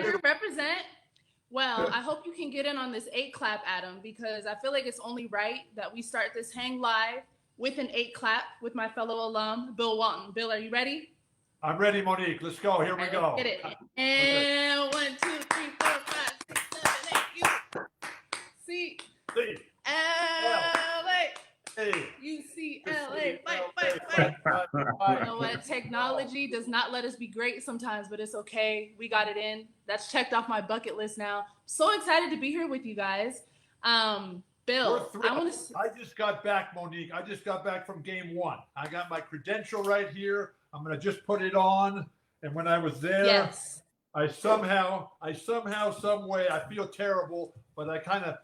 Tiger, represent. Well, I hope you can get in on this 8 clap, Adam, because I feel like it's only right that we start this hang live with an 8 clap with my fellow alum, Bill Walton. Bill, are you ready? I'm ready, Monique. Let's go. Here we go. Get it. And 1, 2, 3, 4, 5, 6, 7, 8. C. LA. UCLA. Fight. You know what? Technology does not let us be great sometimes, but it's okay. We got it in. That's checked off my bucket list now. So excited to be here with you guys. Bill, I just got back, Monique. I just got back from game 1. I got my credential right here. I'm going to just put it on. And when I was there, yes. I somehow, some way, I feel terrible, but I kind of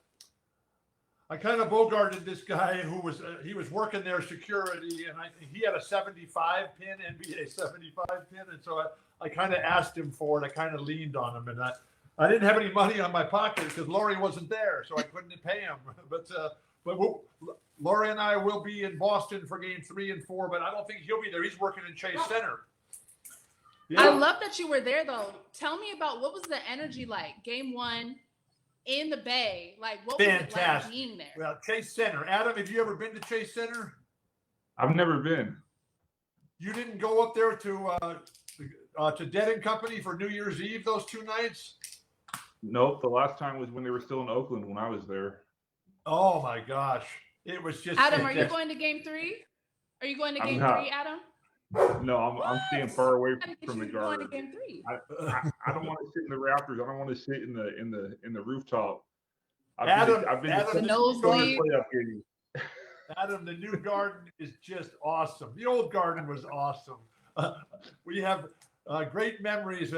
bogarted this guy who was he was working their security, and he had a 75 pin, NBA 75 pin, and so I kind of asked him for it. I kind of leaned on him, and I didn't have any money on my pocket because Laurie wasn't there, so I couldn't pay him. But Laurie and I will be in Boston for game 3 and 4, but I don't think he'll be there. He's working in Chase Center. Yeah. I love that you were there, though. Tell me about what was the energy like, game 1 in the Bay? Like, what was it like being there? Well, Chase Center. Adam, have you ever been to Chase Center? I've never been. You didn't go up there to Dead and Company for New Year's Eve those 2 nights? Nope. The last time was when they were still in Oakland when I was there. Oh my gosh. It was just Adam, are you going to game 3? Are you going to game 3, Adam? No, I'm staying far away from the garden. Going to game 3. I don't want to sit in the rafters. I don't want to sit in the rooftop. I've been to the nosebleed. Adam, the new garden is just awesome. The old garden was awesome. We have great memories.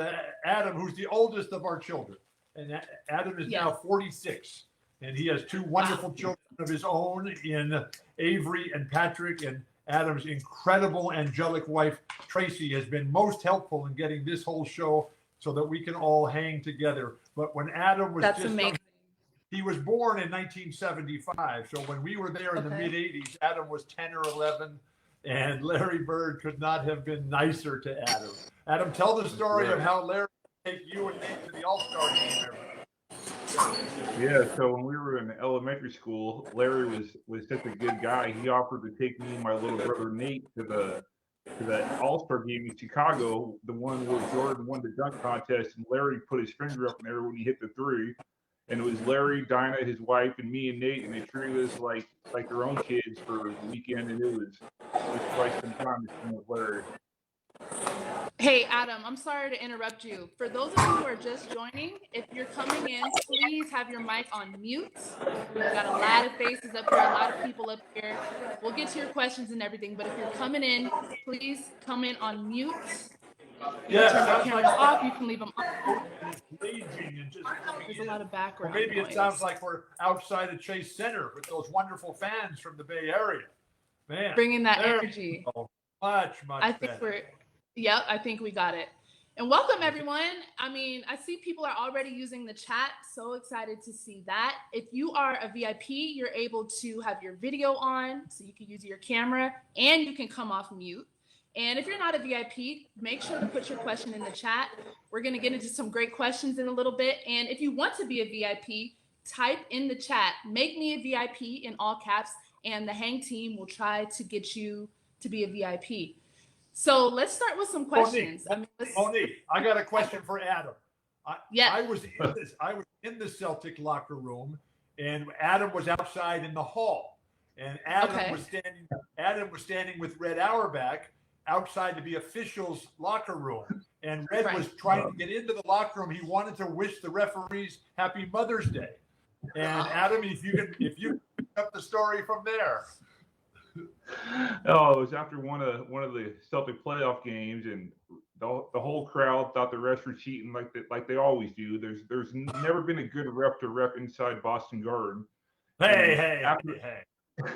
Adam, who's the oldest of our children, and Adam is now 46, and he has 2 wonderful children of his own in Avery and Patrick, and Adam's incredible angelic wife, Tracy, has been most helpful in getting this whole show so that we can all hang together. But when Adam was amazing. He was born in 1975. So when we were there in the mid-'80s, Adam was 10 or 11, and Larry Bird could not have been nicer to Adam. Adam, tell the story of how Larry take you and me to the All-Star game every day. Yeah, so when we were in elementary school, Larry was such a good guy. He offered to take me and my little brother Nate to the All-Star game in Chicago, the one where Jordan won the dunk contest, and Larry put his finger up in there when he hit the 3. And it was Larry, Dinah, his wife, and me and Nate, and they treated us like their own kids for the weekend, and it was quite some time to spend with Larry. Hey, Adam, I'm sorry to interrupt you. For those of you who are just joining, if you're coming in, please have your mic on mute. We've got a lot of faces up here, a lot of people up here. We'll get to your questions and everything, but if you're coming in, please come in on mute. You can turn your cameras off, you can leave them on. There's a lot of background maybe noise. It sounds like we're outside of Chase Center with those wonderful fans from the Bay Area. Man, bringing that energy. Much better. I think we got it. And welcome, everyone. I mean, I see people are already using the chat. So excited to see that. If you are a VIP, you're able to have your video on, so you can use your camera, and you can come off mute. And if you're not a VIP, make sure to put your question in the chat. We're going to get into some great questions in a little bit. And if you want to be a VIP, type in the chat, make me a VIP in all caps, and the Hang team will try to get you to be a VIP. So let's start with some questions. Monique, I got a question for Adam. I was in the Celtic locker room, and Adam was outside in the hall, and Adam was standing with Red Auerbach outside the officials' locker room, and Red was trying to get into the locker room. He wanted to wish the referees Happy Mother's Day. And Adam, if you pick up the story from there. Oh, it was after one of the Celtic playoff games, and the whole crowd thought the refs were cheating like they always do. There's never been a good ref to ref inside Boston Garden. Hey.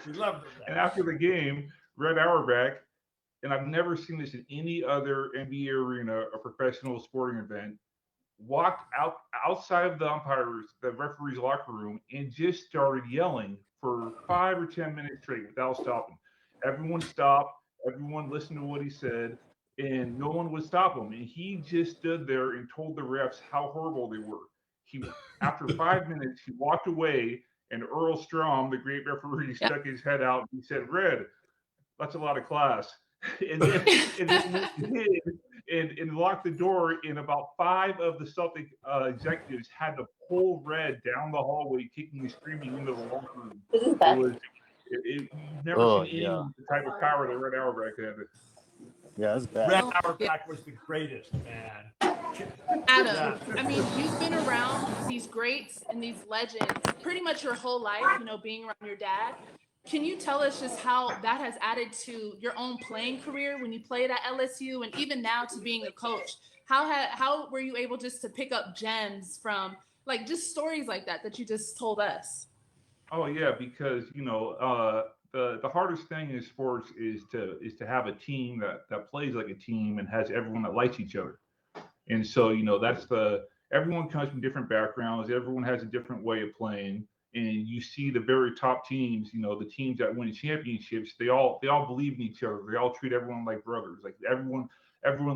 We love that. And after the game, Red Auerbach, and I've never seen this in any other NBA arena, a professional sporting event, walked outside of the referee's locker room, and just started yelling for 5 or 10 minutes straight without stopping. Everyone stopped. Everyone listened to what he said. and no one would stop him. And he just stood there and told the refs how horrible they were. After 5 minutes, he walked away, and Earl Strom, the great referee, stuck his head out and he said, "Red, that's a lot of class." and then and locked the door. And about 5 of the Celtic executives had to pull Red down the hallway, kicking and screaming into the locker room. You've never seen anyone with the type of power that Red Auerbach had. Yeah, that's bad. Red Auerbach was the greatest, man. Adam, I mean, you've been around these greats and these legends pretty much your whole life, you know, being around your dad. Can you tell us just how that has added to your own playing career when you played at LSU, and even now to being a coach? How were you able just to pick up gems from, like, just stories like that you just told us? Oh yeah, because the hardest thing in sports is to have a team that plays like a team and has everyone that likes each other. And so, everyone comes from different backgrounds. Everyone has a different way of playing. And you see the very top teams, the teams that win championships, they all believe in each other. They all treat everyone like brothers. Like everyone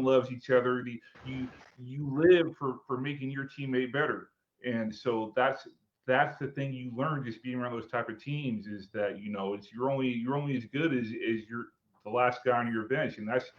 loves each other. You live for making your teammate better. And so that's the thing you learn just being around those type of teams, is that you're only as good as the last guy on your bench. And that's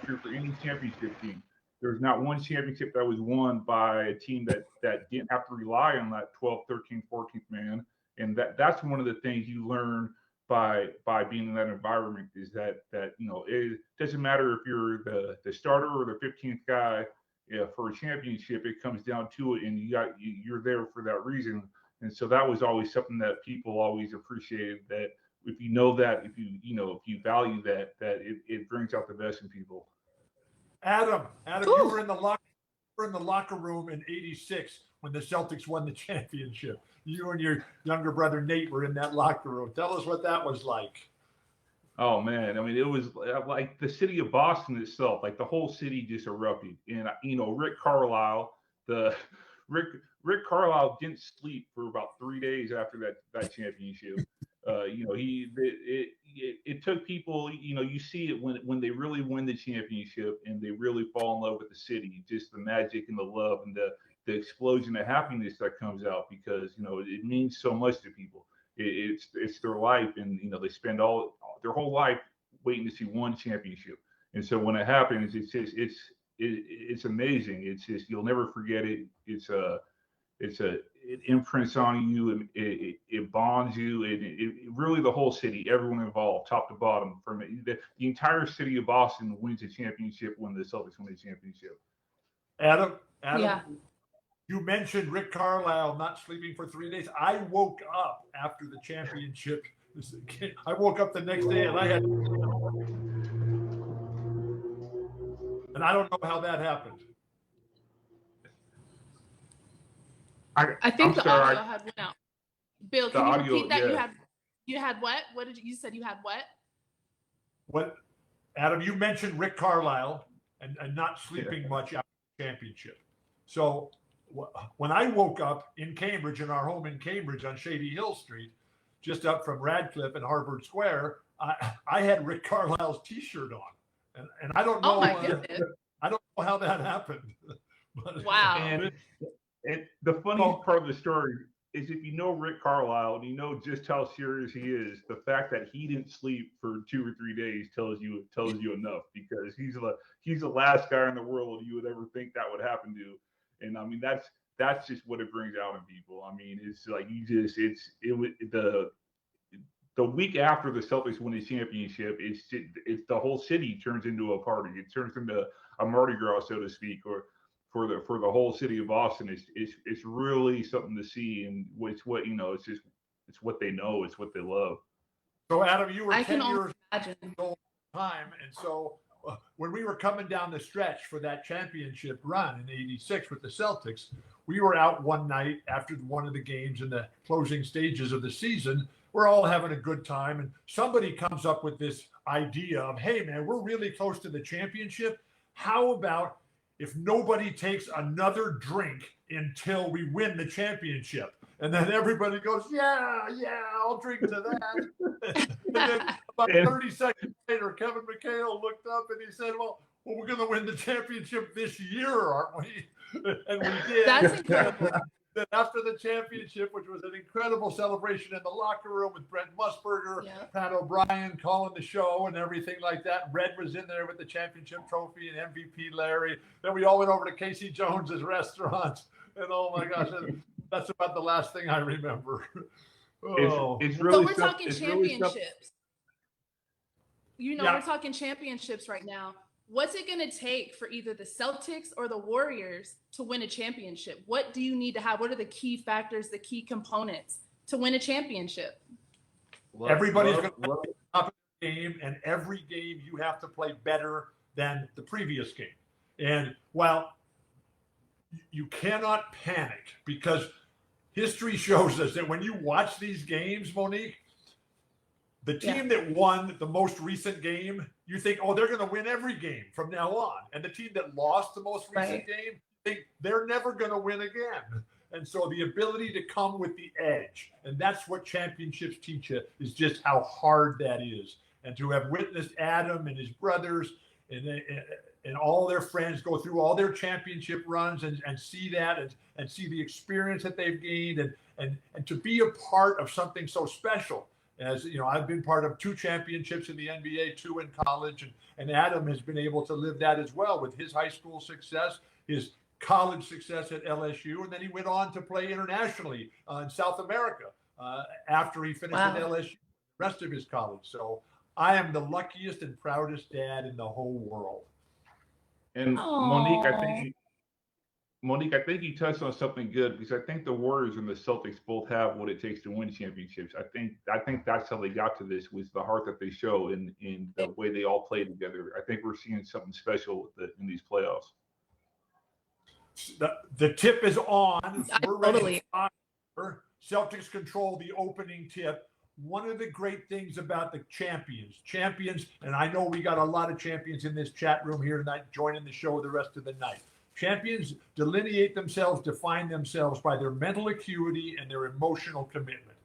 true for any championship team. There's not one championship that was won by a team that didn't have to rely on that 12th, 13th, 14th man. And that's one of the things you learn by being in that environment, is that it doesn't matter if you're the starter or the 15th guy. For a championship, it comes down to it, and you're there for that reason. And so that was always something that people always appreciated, that if you know that, if you value that it brings out the best in people. Adam, you were in the locker room in '86 when the Celtics won the championship. You and your younger brother Nate were in that locker room. Tell us what that was like. Oh man, I mean, it was like the city of Boston itself, like the whole city just erupted. And Rick Carlisle didn't sleep for about 3 days after that championship. It took people, you see it when they really win the championship and they really fall in love with the city, just the magic and the love and the explosion of happiness that comes out, because it means so much to people. It's their life, and they spend all their whole life waiting to see one championship. And so when it happens, it's amazing. It's just, you'll never forget it. It imprints on you, and it bonds you, and it really, the whole city, everyone involved, top to bottom, from the entire city of Boston wins a championship when the Celtics win the championship. Adam, Yeah. You mentioned Rick Carlisle not sleeping for 3 days. I woke up after the championship. I woke up the next day and I don't know how that happened. I think the audio had went out. Bill, can you repeat that? Yeah. You had what? What did you said you had what? What, Adam, you mentioned Rick Carlisle and not sleeping much after the championship. So when I woke up in Cambridge, in our home in Cambridge on Shady Hill Street, just up from Radcliffe and Harvard Square, I had Rick Carlisle's T-shirt on, and I don't know. Oh my goodness! I don't know how that happened. But, wow. And the funniest part of the story is, if you know Rick Carlisle and you know just how serious he is, the fact that he didn't sleep for 2 or 3 days tells you enough, because he's the last guy in the world you would ever think that would happen to. And I mean, that's just what it brings out in people. I mean, it's like the week after the Celtics win the championship, it's the whole city turns into a party. It turns into a Mardi Gras, so to speak, or for the whole city of Boston. It's really something to see, and it's what it's what they know, it's what they love. So Adam, you were 10 years old time, and so when we were coming down the stretch for that championship run in '86 with the Celtics, we were out one night after one of the games in the closing stages of the season. We're all having a good time, and somebody comes up with this idea of, hey man, we're really close to the championship. How about if nobody takes another drink until we win the championship? And then everybody goes, yeah, I'll drink to that. And then about 30 seconds later, Kevin McHale looked up and he said, well, well, we're going to win the championship this year, aren't we? And we did. That's incredible. Then after the championship, which was an incredible celebration in the locker room with Brent Musburger, Yeah. Pat O'Brien calling the show and everything like that. Red was in there with the championship trophy and MVP Larry. Then we all went over to Casey Jones's restaurant. And oh my gosh, that's about the last thing I remember. Oh. It's So really we're talking it's really championships. Yeah. We're talking championships right now. What's it going to take for either the Celtics or the Warriors to win a championship? What do you need to have? What are the key factors, the key components to win a championship? Everybody's going to play the top of the game, and every game you have to play better than the previous game. And while you cannot panic, because history shows us that when you watch these games, Monique, the team that won the most recent game, you think, oh, they're going to win every game from now on. And the team that lost the most recent game, think they're never going to win again. And so the ability to come with the edge, and that's what championships teach you, is just how hard that is. And to have witnessed Adam and his brothers and all their friends go through all their championship runs and see that and see the experience that they've gained and to be a part of something so special. As you know, I've been part of 2 championships in the NBA, 2 in college, and Adam has been able to live that as well with his high school success, his college success at LSU, and then he went on to play internationally in South America after he finished at LSU, the rest of his college. So I am the luckiest and proudest dad in the whole world. And Monique, I think you touched on something good, because I think the Warriors and the Celtics both have what it takes to win championships. I think that's how they got to this, was the heart that they show in the way they all play together. I think we're seeing something special in these playoffs. The tip is on. We're ready. Totally. Celtics control the opening tip. One of the great things about the champions, and I know we got a lot of champions in this chat room here tonight joining the show the rest of the night. Champions delineate themselves, define themselves by their mental acuity and their emotional commitment.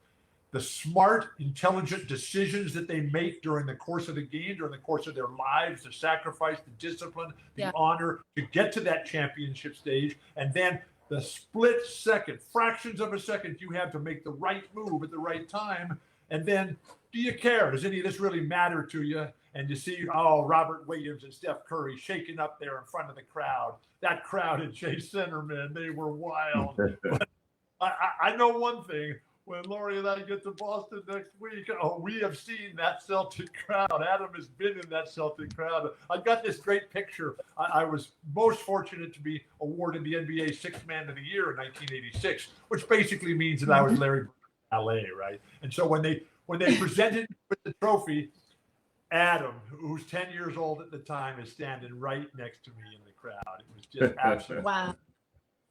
The smart, intelligent decisions that they make during the course of the game, during the course of their lives, the sacrifice, the discipline, the honor to get to that championship stage, and then the split second, fractions of a second you have to make the right move at the right time. And then, do you care? Does any of this really matter to you? And you see, Robert Williams and Steph Curry shaking up there in front of the crowd. That crowd at Chase Center, man, they were wild. But I know one thing. When Lori and I get to Boston next week, we have seen that Celtic crowd. Adam has been in that Celtic crowd. I've got this great picture. I was most fortunate to be awarded the NBA Sixth Man of the Year in 1986, which basically means that I was Larry Bird in LA, right? And so when they presented with the trophy, Adam, who's 10 years old at the time, is standing right next to me in the crowd. It was just absolutely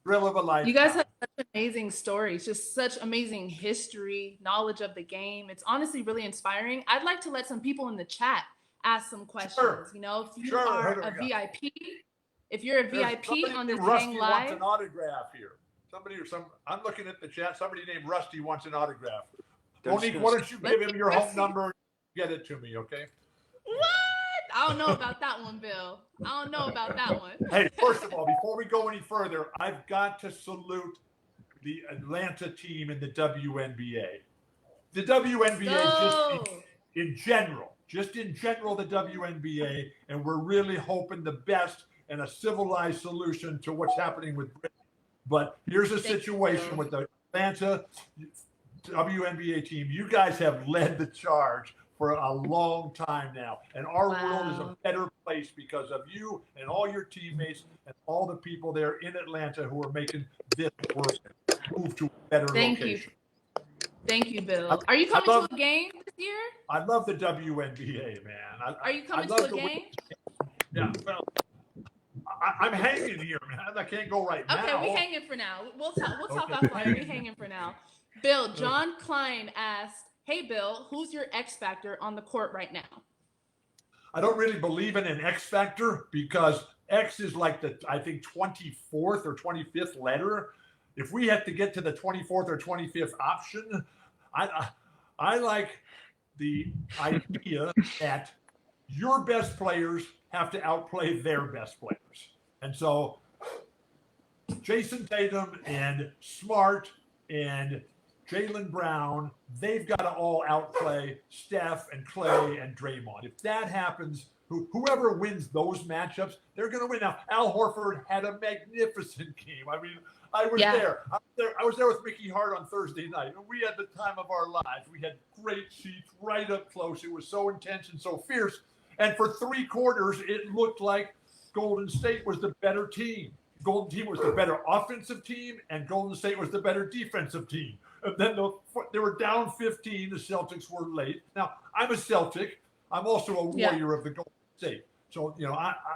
thrill of a lifetime. You guys have such amazing stories, just such amazing history, knowledge of the game. It's honestly really inspiring. I'd like to let some people in the chat ask some questions. Sure. You know, if you are a VIP, if you're a VIP on this Rusty Hang wants Live. an autograph here. I'm looking at the chat. Somebody named Rusty wants an autograph. Monique, why don't you give him your home number and get it to me, okay? What? I don't know about that one, Bill. I don't know about that one. Hey, first of all, before we go any further, I've got to salute the Atlanta team in the WNBA. The WNBA just in general, the WNBA, and we're really hoping the best and a civilized solution to what's happening with Britain. But here's a situation with the Atlanta WNBA team. You guys have led the charge for a long time now. And our world is a better place because of you and all your teammates and all the people there in Atlanta who are making this world move to a better location. Thank you, Bill. Are you coming to a game this year? I love the WNBA, man. Are you coming to a game? Yeah, well, I'm hanging here, man. I can't go right now. Okay, we're hanging for now. We'll talk offline. We're hanging for now. Bill, John Klein asked, hey, Bill, who's your X factor on the court right now? I don't really believe in an X factor because X is like I think 24th or 25th letter. If we have to get to the 24th or 25th option, I like the idea that your best players have to outplay their best players. And so Jason Tatum and Smart and Jaylen Brown, they've got to all outplay Steph and Clay and Draymond. If that happens, whoever wins those matchups, they're going to win. Now, Al Horford had a magnificent game. I mean, I was there. I was there with Mickey Hart on Thursday night. And we had the time of our lives. We had great seats right up close. It was so intense and so fierce. And for 3 quarters, it looked like Golden State was the better team. Golden Team was the better offensive team, and Golden State was the better defensive team. And then they were down 15. The Celtics were late. Now, I'm a Celtic. I'm also a warrior of the Golden State. So,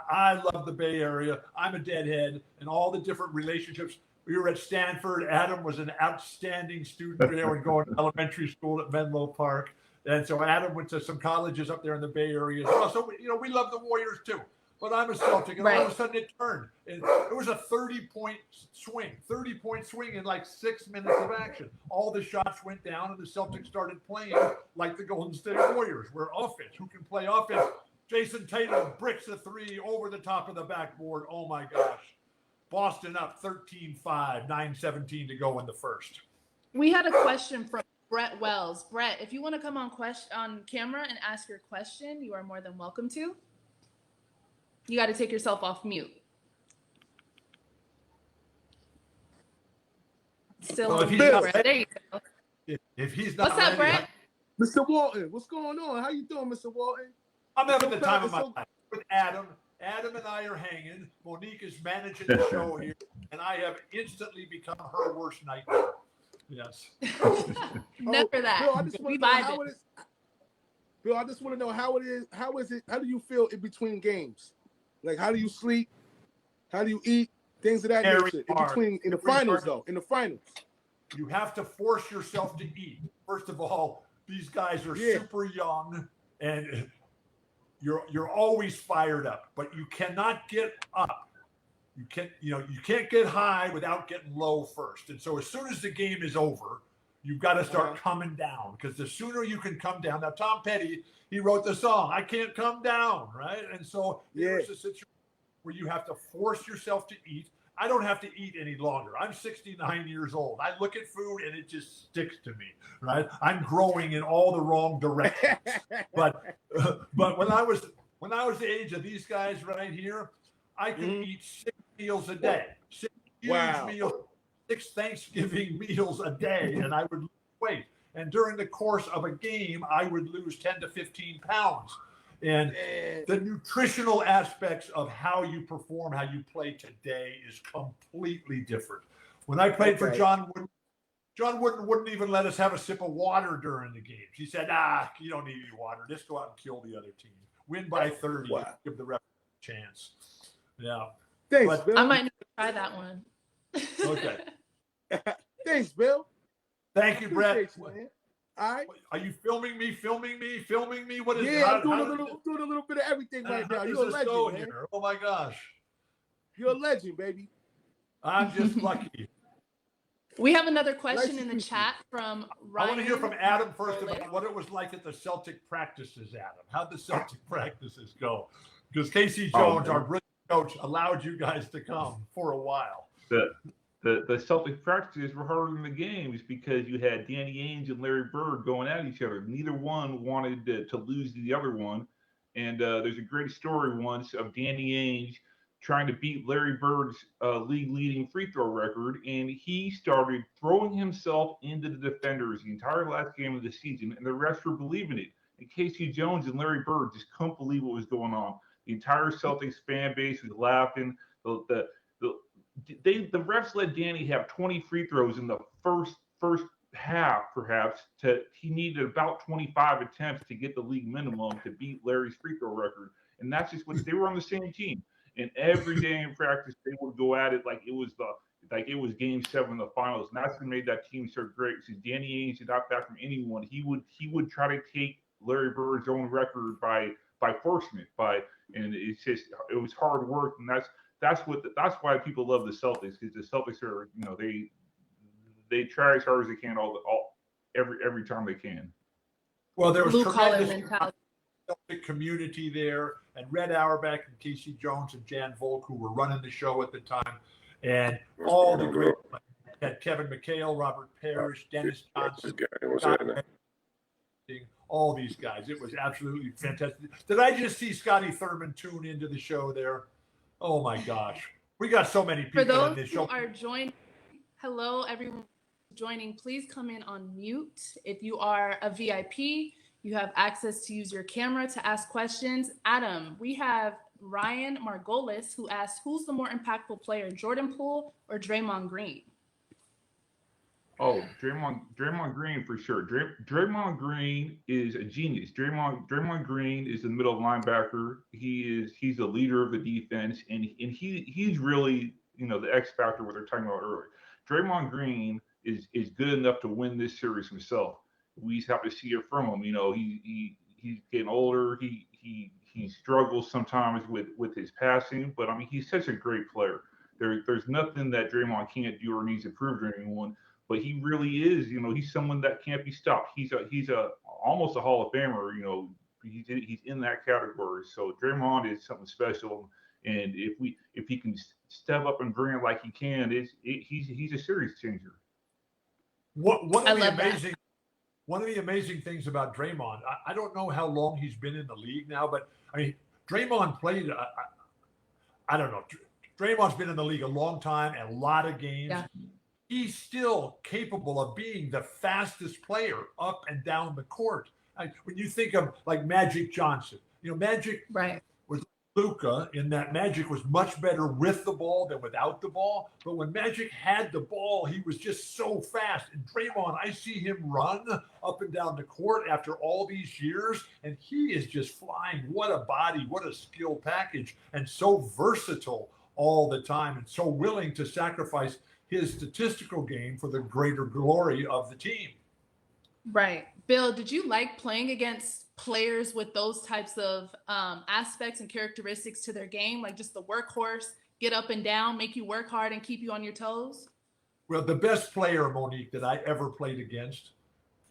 I love the Bay Area. I'm a deadhead, and all the different relationships. We were at Stanford. Adam was an outstanding student there and going to elementary school at Menlo Park. And so Adam went to some colleges up there in the Bay Area as well. So, we love the Warriors too. But I'm a Celtic, and all of a sudden it turned. And it was a 30-point swing in like 6 minutes of action. All the shots went down, and the Celtics started playing like the Golden State Warriors, where offense, who can play offense. Jason Tatum bricks a 3 over the top of the backboard. Oh, my gosh. Boston up 13-5, 9:17 to go in the first. We had a question from Brett Wells. Brett, if you want to come on camera and ask your question, you are more than welcome to. You got to take yourself off mute. Still on mute, Brett. There you go. If he's not What's up, Brett? Mr. Walton, what's going on? How you doing, Mr. Walton? I'm having the time of my life with Adam. Adam and I are hanging. Monique is managing the show here, and I have instantly become her worst nightmare. Yes. Never that. Bill, I just want to know how it is. Bill, I just want to know how it is. How is it? How do you feel in between games? Like, how do you sleep? How do you eat? Things of that nature. In the finals, though. In the finals. You have to force yourself to eat. First of all, these guys are super young, and you're always fired up, but you cannot get up. You can't get high without getting low first. And so as soon as the game is over, you've got to start coming down, because the sooner you can come down. Now, Tom Petty, he wrote the song, I Can't Come Down, right? And so there's a situation where you have to force yourself to eat. I don't have to eat any longer. I'm 69 years old. I look at food and it just sticks to me, right? I'm growing in all the wrong directions. But when I was the age of these guys right here, I could eat 6 meals a day, 6 huge meals, 6 Thanksgiving meals a day, and I would lose weight. And during the course of a game, I would lose 10 to 15 pounds. And the nutritional aspects of how you perform, how you play today is completely different. When I played for John Wooden wouldn't even let us have a sip of water during the games. He said, you don't need any water. Just go out and kill the other team. Win by 30. Give the ref a chance. Yeah. Thanks, Bill. I might need to try that one. Okay. Thanks, Bill. Thank you, Brett. All right. Are you filming me? What is it? I'm doing a little bit of everything right now. You're a legend, man. Oh my gosh. You're a legend, baby. I'm just lucky. We have another question in the chat from Ryan. I want to hear from Adam first about what it was like at the Celtic practices, Adam. How'd the Celtic practices go? Because Casey Jones, our brilliant coach, allowed you guys to come for a while. The Celtic practices were harder than the games because you had Danny Ainge and Larry Bird going at each other. Neither one wanted to lose to the other one. And there's a great story once of Danny Ainge trying to beat Larry Bird's league-leading free throw record, and he started throwing himself into the defenders the entire last game of the season, and the refs were believing it. And Casey Jones and Larry Bird just couldn't believe what was going on. The entire Celtics fan base was laughing. The refs let Danny have 20 free throws in the first half, perhaps. He needed about 25 attempts to get the league minimum to beat Larry's free throw record, and that's just what they were on the same team. And every day in practice, they would go at it like it was Game 7 of the finals, and that's what made that team so great. So Danny Ainge did not back from anyone. He would try to take Larry Bird's own record by forcement, and it was hard work, and that's why people love the Celtics, because the Celtics are, they try as hard as they can every time they can. Well, there was blue collar tremendous mentality. community there, and Red Auerbach and Casey Jones and Jan Volk, who were running the show at the time, and all the great had Kevin McHale, Robert Parrish, Dennis Johnson, all these guys. It was absolutely fantastic. Did I just see Scotty Thurman tune into the show there? Oh my gosh. We got so many people For those in this who show. are joining, hello everyone joining, please come in on mute. If you are a VIP, you have access to use your camera to ask questions. Adam, we have Ryan Margolis who asked, who's the more impactful player, Jordan Poole or Draymond Green? Oh, Draymond Green for sure. Draymond Green is a genius. Draymond Green is the middle linebacker. He's the leader of the defense, and he's really, you know, the X factor what they're talking about earlier. Draymond Green is good enough to win this series himself. We just have to see it from him. You know, he's getting older. He struggles sometimes with his passing, but I mean he's such a great player. There's nothing that Draymond can't do or needs to prove to anyone. But he really is, you know, he's someone that can't be stopped. He's almost a Hall of Famer, you know. He's in that category. So Draymond is something special, and if he can step up and bring it like he can, he's a series changer. One of the amazing things about Draymond, I don't know how long he's been in the league now, but I mean, Draymond played. I don't know. Draymond's been in the league a long time and a lot of games. Yeah. He's still capable of being the fastest player up and down the court. When you think of like Magic Johnson, you know, Magic was Luka in that Magic was much better with the ball than without the ball. But when Magic had the ball, he was just so fast. And Draymond, I see him run up and down the court after all these years, and he is just flying. What a body, what a skill package, and so versatile all the time, and so willing to sacrifice his statistical game for the greater glory of the team. Right. Bill, did you like playing against players with those types of aspects and characteristics to their game, like just the workhorse, get up and down, make you work hard and keep you on your toes? Well, the best player, Monique, that I ever played against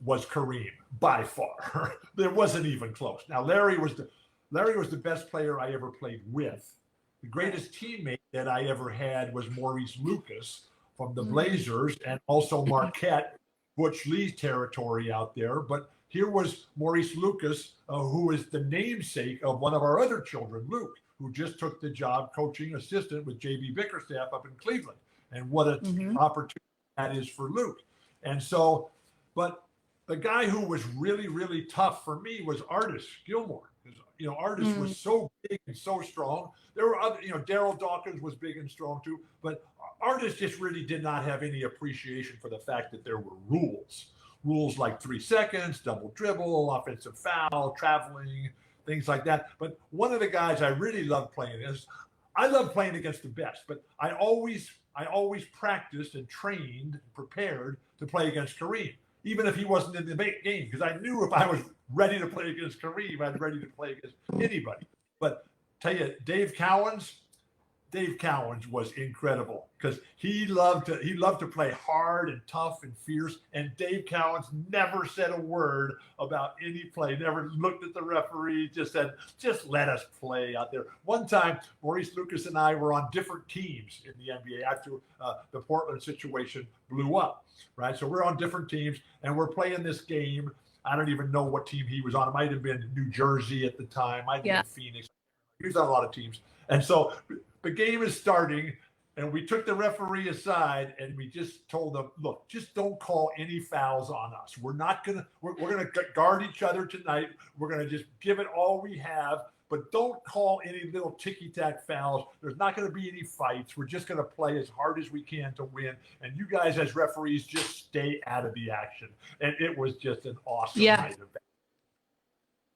was Kareem, by far. There wasn't even close. Now, Larry was the best player I ever played with. The greatest teammate that I ever had was Maurice Lucas from the Blazers, and also Marquette, Butch Lee's territory out there. But here was Maurice Lucas, who is the namesake of one of our other children, Luke, who just took the job coaching assistant with J.B. Bickerstaff up in Cleveland. And what an opportunity that is for Luke. And so, but the guy who was really, really tough for me was Artis Gilmore. You know, Artis was so big and so strong. There were other, you know, Daryl Dawkins was big and strong too, but Artis just really did not have any appreciation for the fact that there were rules like 3 seconds, double dribble, offensive foul, traveling, things like that. But one of the guys I really loved playing is, I love playing against the best, but I always practiced and trained, prepared to play against Kareem, even if he wasn't in the game, because I knew if I was ready to play against Kareem, I'd ready to play against anybody. But tell you, Dave Cowens was incredible because he loved to play hard and tough and fierce. And Dave Cowens never said a word about any play, never looked at the referee, just said, just let us play out there. One time, Maurice Lucas and I were on different teams in the NBA after the Portland situation blew up, right? So we're on different teams and we're playing this game. I don't even know what team he was on. It might have been New Jersey at the time. Might have been Phoenix. He was on a lot of teams. And so the game is starting, and we took the referee aside, and we just told him, look, just don't call any fouls on us. We're going to guard each other tonight. We're going to just give it all we have, but don't call any little ticky-tack fouls. There's not going to be any fights. We're just going to play as hard as we can to win. And you guys as referees just stay out of the action. And it was just an awesome night of that.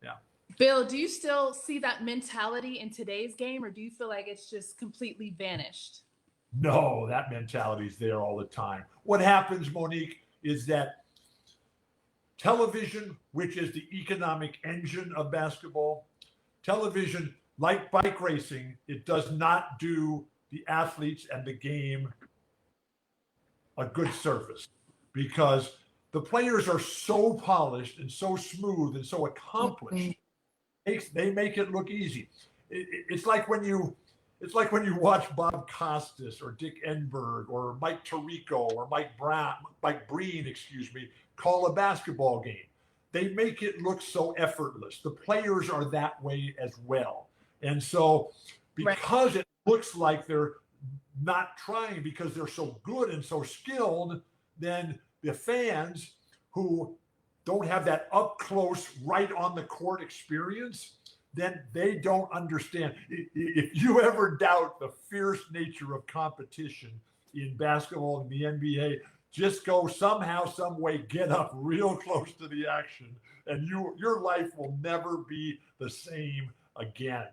Yeah. Bill, do you still see that mentality in today's game, or do you feel like it's just completely vanished? No, that mentality is there all the time. What happens, Monique, is that television, which is the economic engine of basketball, television, like bike racing, it does not do the athletes and the game a good service because the players are so polished and so smooth and so accomplished they make it look easy. It's like when you watch Bob Costas or Dick Enberg or Mike Tirico or Mike Breen, call a basketball game. They make it look so effortless. The players are that way as well. And so because it looks like they're not trying because they're so good and so skilled, then the fans who don't have that up close, right on the court experience, then they don't understand. If you ever doubt the fierce nature of competition in basketball and the NBA, just go somehow, some way, get up real close to the action, and your life will never be the same again.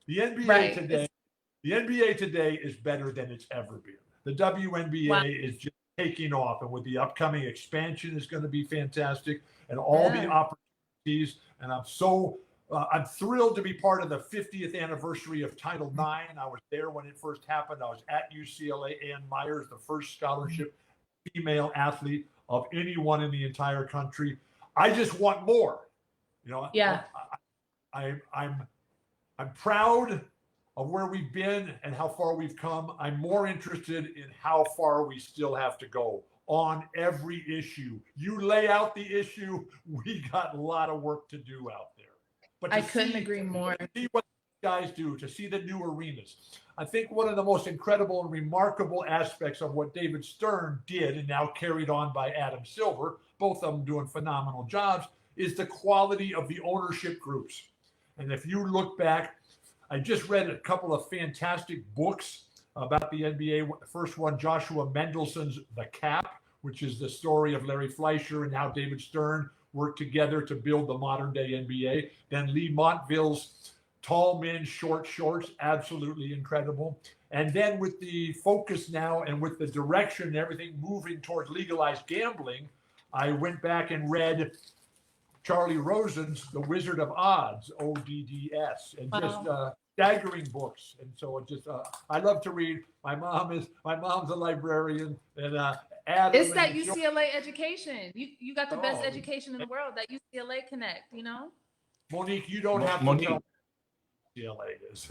The NBA today is better than it's ever been. The WNBA is just taking off, and with the upcoming expansion is going to be fantastic, and all the opportunities. And I'm thrilled to be part of the 50th anniversary of Title IX. I was there when it first happened. I was at UCLA. Ann Myers, the first scholarship female athlete of anyone in the entire country. I just want more. I'm proud of where we've been and how far we've come. I'm more interested in how far we still have to go on every issue. You lay out the issue, we got a lot of work to do out there. But I couldn't agree more. To see what guys do, to see the new arenas. I think one of the most incredible and remarkable aspects of what David Stern did, and now carried on by Adam Silver, both of them doing phenomenal jobs, is the quality of the ownership groups. And if you look back, I just read a couple of fantastic books about the NBA. The first one, Joshua Mendelssohn's The Cap, which is the story of Larry Fleischer and how David Stern worked together to build the modern day NBA. Then Lee Montville's Tall Men, Short Shorts, absolutely incredible. And then with the focus now and with the direction and everything moving towards legalized gambling, I went back and read Charlie Rosen's The Wizard of Odds, ODDS, and just staggering books. And so it just, I love to read. My mom's a librarian, and Adam. It's that UCLA education. You got the best education in the world. That UCLA Connect, Monique, you don't have to tell me UCLA is.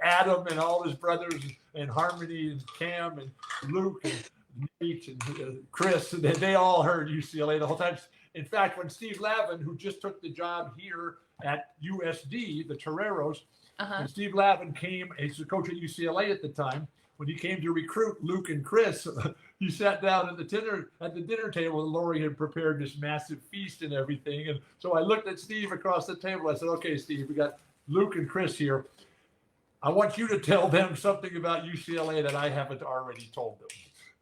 Adam and all his brothers, and Harmony and Cam and Luke and Nate and Chris, they all heard UCLA the whole time. In fact, when Steve Lavin, who just took the job here at USD, the Toreros, when Steve Lavin came, he's the coach at UCLA at the time, when he came to recruit Luke and Chris, he sat down at the dinner table, and Lori had prepared this massive feast and everything. And so I looked at Steve across the table. I said, okay, Steve, we got Luke and Chris here. I want you to tell them something about UCLA that I haven't already told them.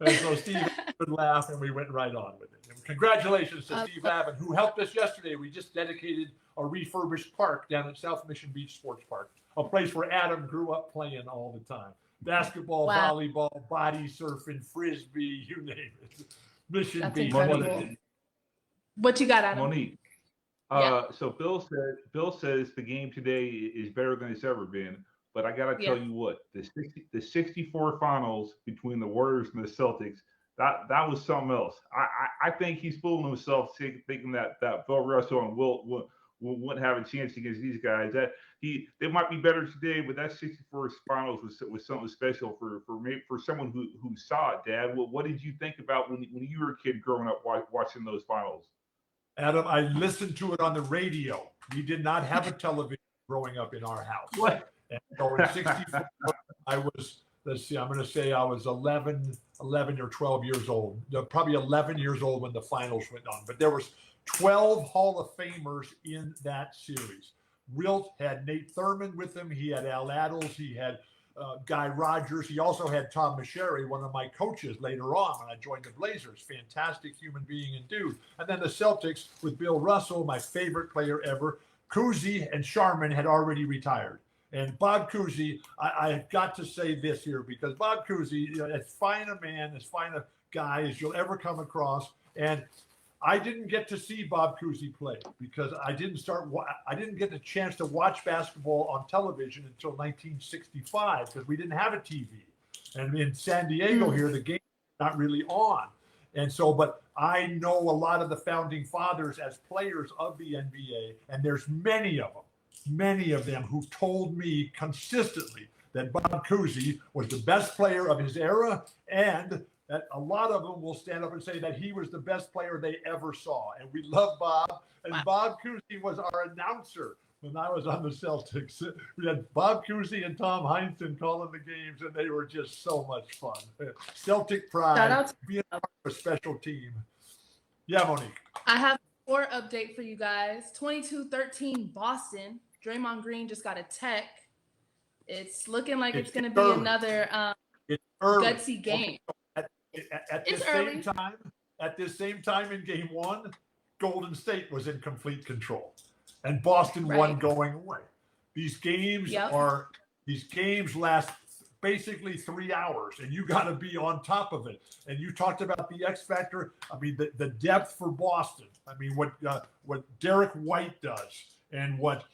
And so Steve would laugh, and we went right on with it. And congratulations to Steve Lavin, who helped us yesterday. We just dedicated a refurbished park down at South Mission Beach Sports Park, a place where Adam grew up playing all the time. Basketball, volleyball, body surfing, frisbee, you name it. Mission Beach. What you got, Adam? Monique. So Bill says the game today is better than it's ever been. But I got to tell you what, the 64 finals between the Warriors and the Celtics, that was something else. I think he's fooling himself thinking that Bill Russell and Will wouldn't have a chance against these guys. They might be better today, but that 64 finals was something special for someone who saw it. Dad, what did you think about when you were a kid growing up watching those finals? Adam, I listened to it on the radio. We did not have a television growing up in our house. What? And so in 64, I was, I'm going to say I was 11 or 12 years old, probably 11 years old when the finals went on. But there was 12 Hall of Famers in that series. Wilt had Nate Thurmond with him. He had Al Attles. He had Guy Rogers. He also had Tom Meschery, one of my coaches later on when I joined the Blazers. Fantastic human being and dude. And then the Celtics with Bill Russell, my favorite player ever. Cousy and Sharman had already retired. And Bob Cousy, I've got to say this here, because Bob Cousy, as fine a man, as fine a guy as you'll ever come across. And I didn't get to see Bob Cousy play because I didn't get the chance to watch basketball on television until 1965 because we didn't have a TV. And in San Diego here, the game was not really on. And so, but I know a lot of the founding fathers as players of the NBA, and there's many of them. many of them who told me consistently that Bob Cousy was the best player of his era, and that a lot of them will stand up and say that he was the best player they ever saw. And we love Bob. And Wow. Bob Cousy was our announcer when I was on the Celtics. We had Bob Cousy and Tom Heinsohn calling the games, and they were just so much fun. Celtic pride, Shout out to being part of a special team. Yeah, Monique. I have a score update for you guys. 22-13 Boston. Draymond Green just got a tech. It's looking like it's going to be early. another It's early. gutsy game. At It's this early. same time in game one, Golden State was in complete control, and Boston won Right. going away. These games last basically 3 hours, and you got to be on top of it. And you talked about the X factor. I mean, the depth for Boston. I mean, what Derek White does and what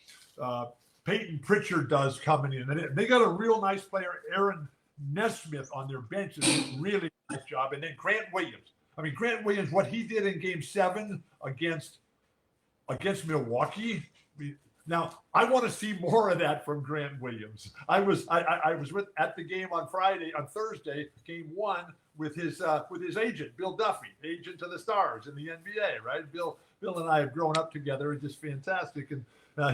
Peyton Pritchard does coming in, and they got a real nice player, Aaron Nesmith, on their bench. Is a really nice job. And then Grant Williams. I mean, Grant Williams, what he did in Game 7 against Milwaukee. Now, I want to see more of that from Grant Williams. I was at the game on Thursday, Game 1, with his agent, Bill Duffy, agent to the stars in the NBA, right? Bill and I have grown up together, and just fantastic. And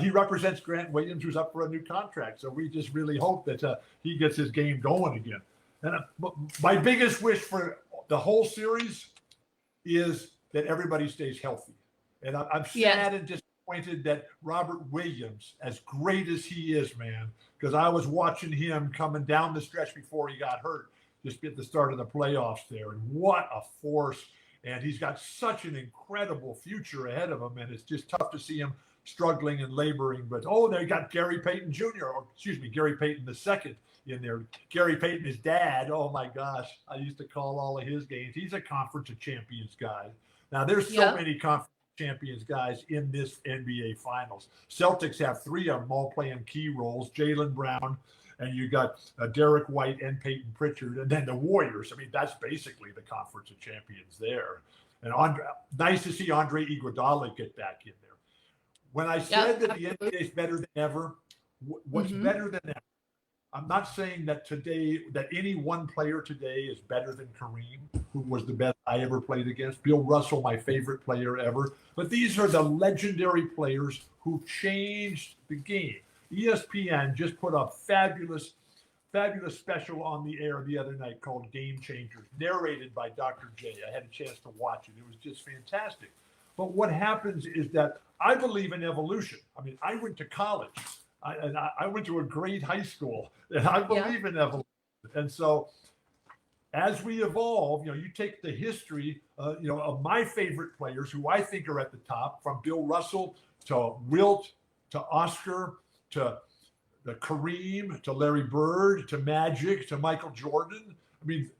he represents Grant Williams, who's up for a new contract. So we just really hope that he gets his game going again. And my biggest wish for the whole series is that everybody stays healthy. And I'm sad and disappointed that Robert Williams, as great as he is, man, because I was watching him coming down the stretch before he got hurt, just at the start of the playoffs there. And what a force. And he's got such an incredible future ahead of him. And it's just tough to see him struggling and laboring. But, they got Gary Payton Jr., Gary Payton II in there. Gary Payton, his dad. Oh, my gosh. I used to call all of his games. He's a Conference of Champions guy. Now, there's so many Conference Champions guys in this NBA Finals. Celtics have 3 of them all playing key roles. Jaylen Brown, and you got Derek White and Peyton Pritchard, and then the Warriors. I mean, that's basically the Conference of Champions there. And nice to see Andre Iguodala get back in there. When I said that the NBA is better than ever, what's better than ever? I'm not saying that any one player today is better than Kareem, who was the best I ever played against. Bill Russell, my favorite player ever. But these are the legendary players who changed the game. ESPN just put a fabulous special on the air the other night called Game Changers, narrated by Dr. J. I had a chance to watch it. It was just fantastic. But what happens is that I believe in evolution. I mean, I went to college. I went to a great high school, and I believe in evolution. And so as we evolve, you take the history, of my favorite players who I think are at the top, from Bill Russell to Wilt to Oscar to the Kareem to Larry Bird to Magic to Michael Jordan. I mean,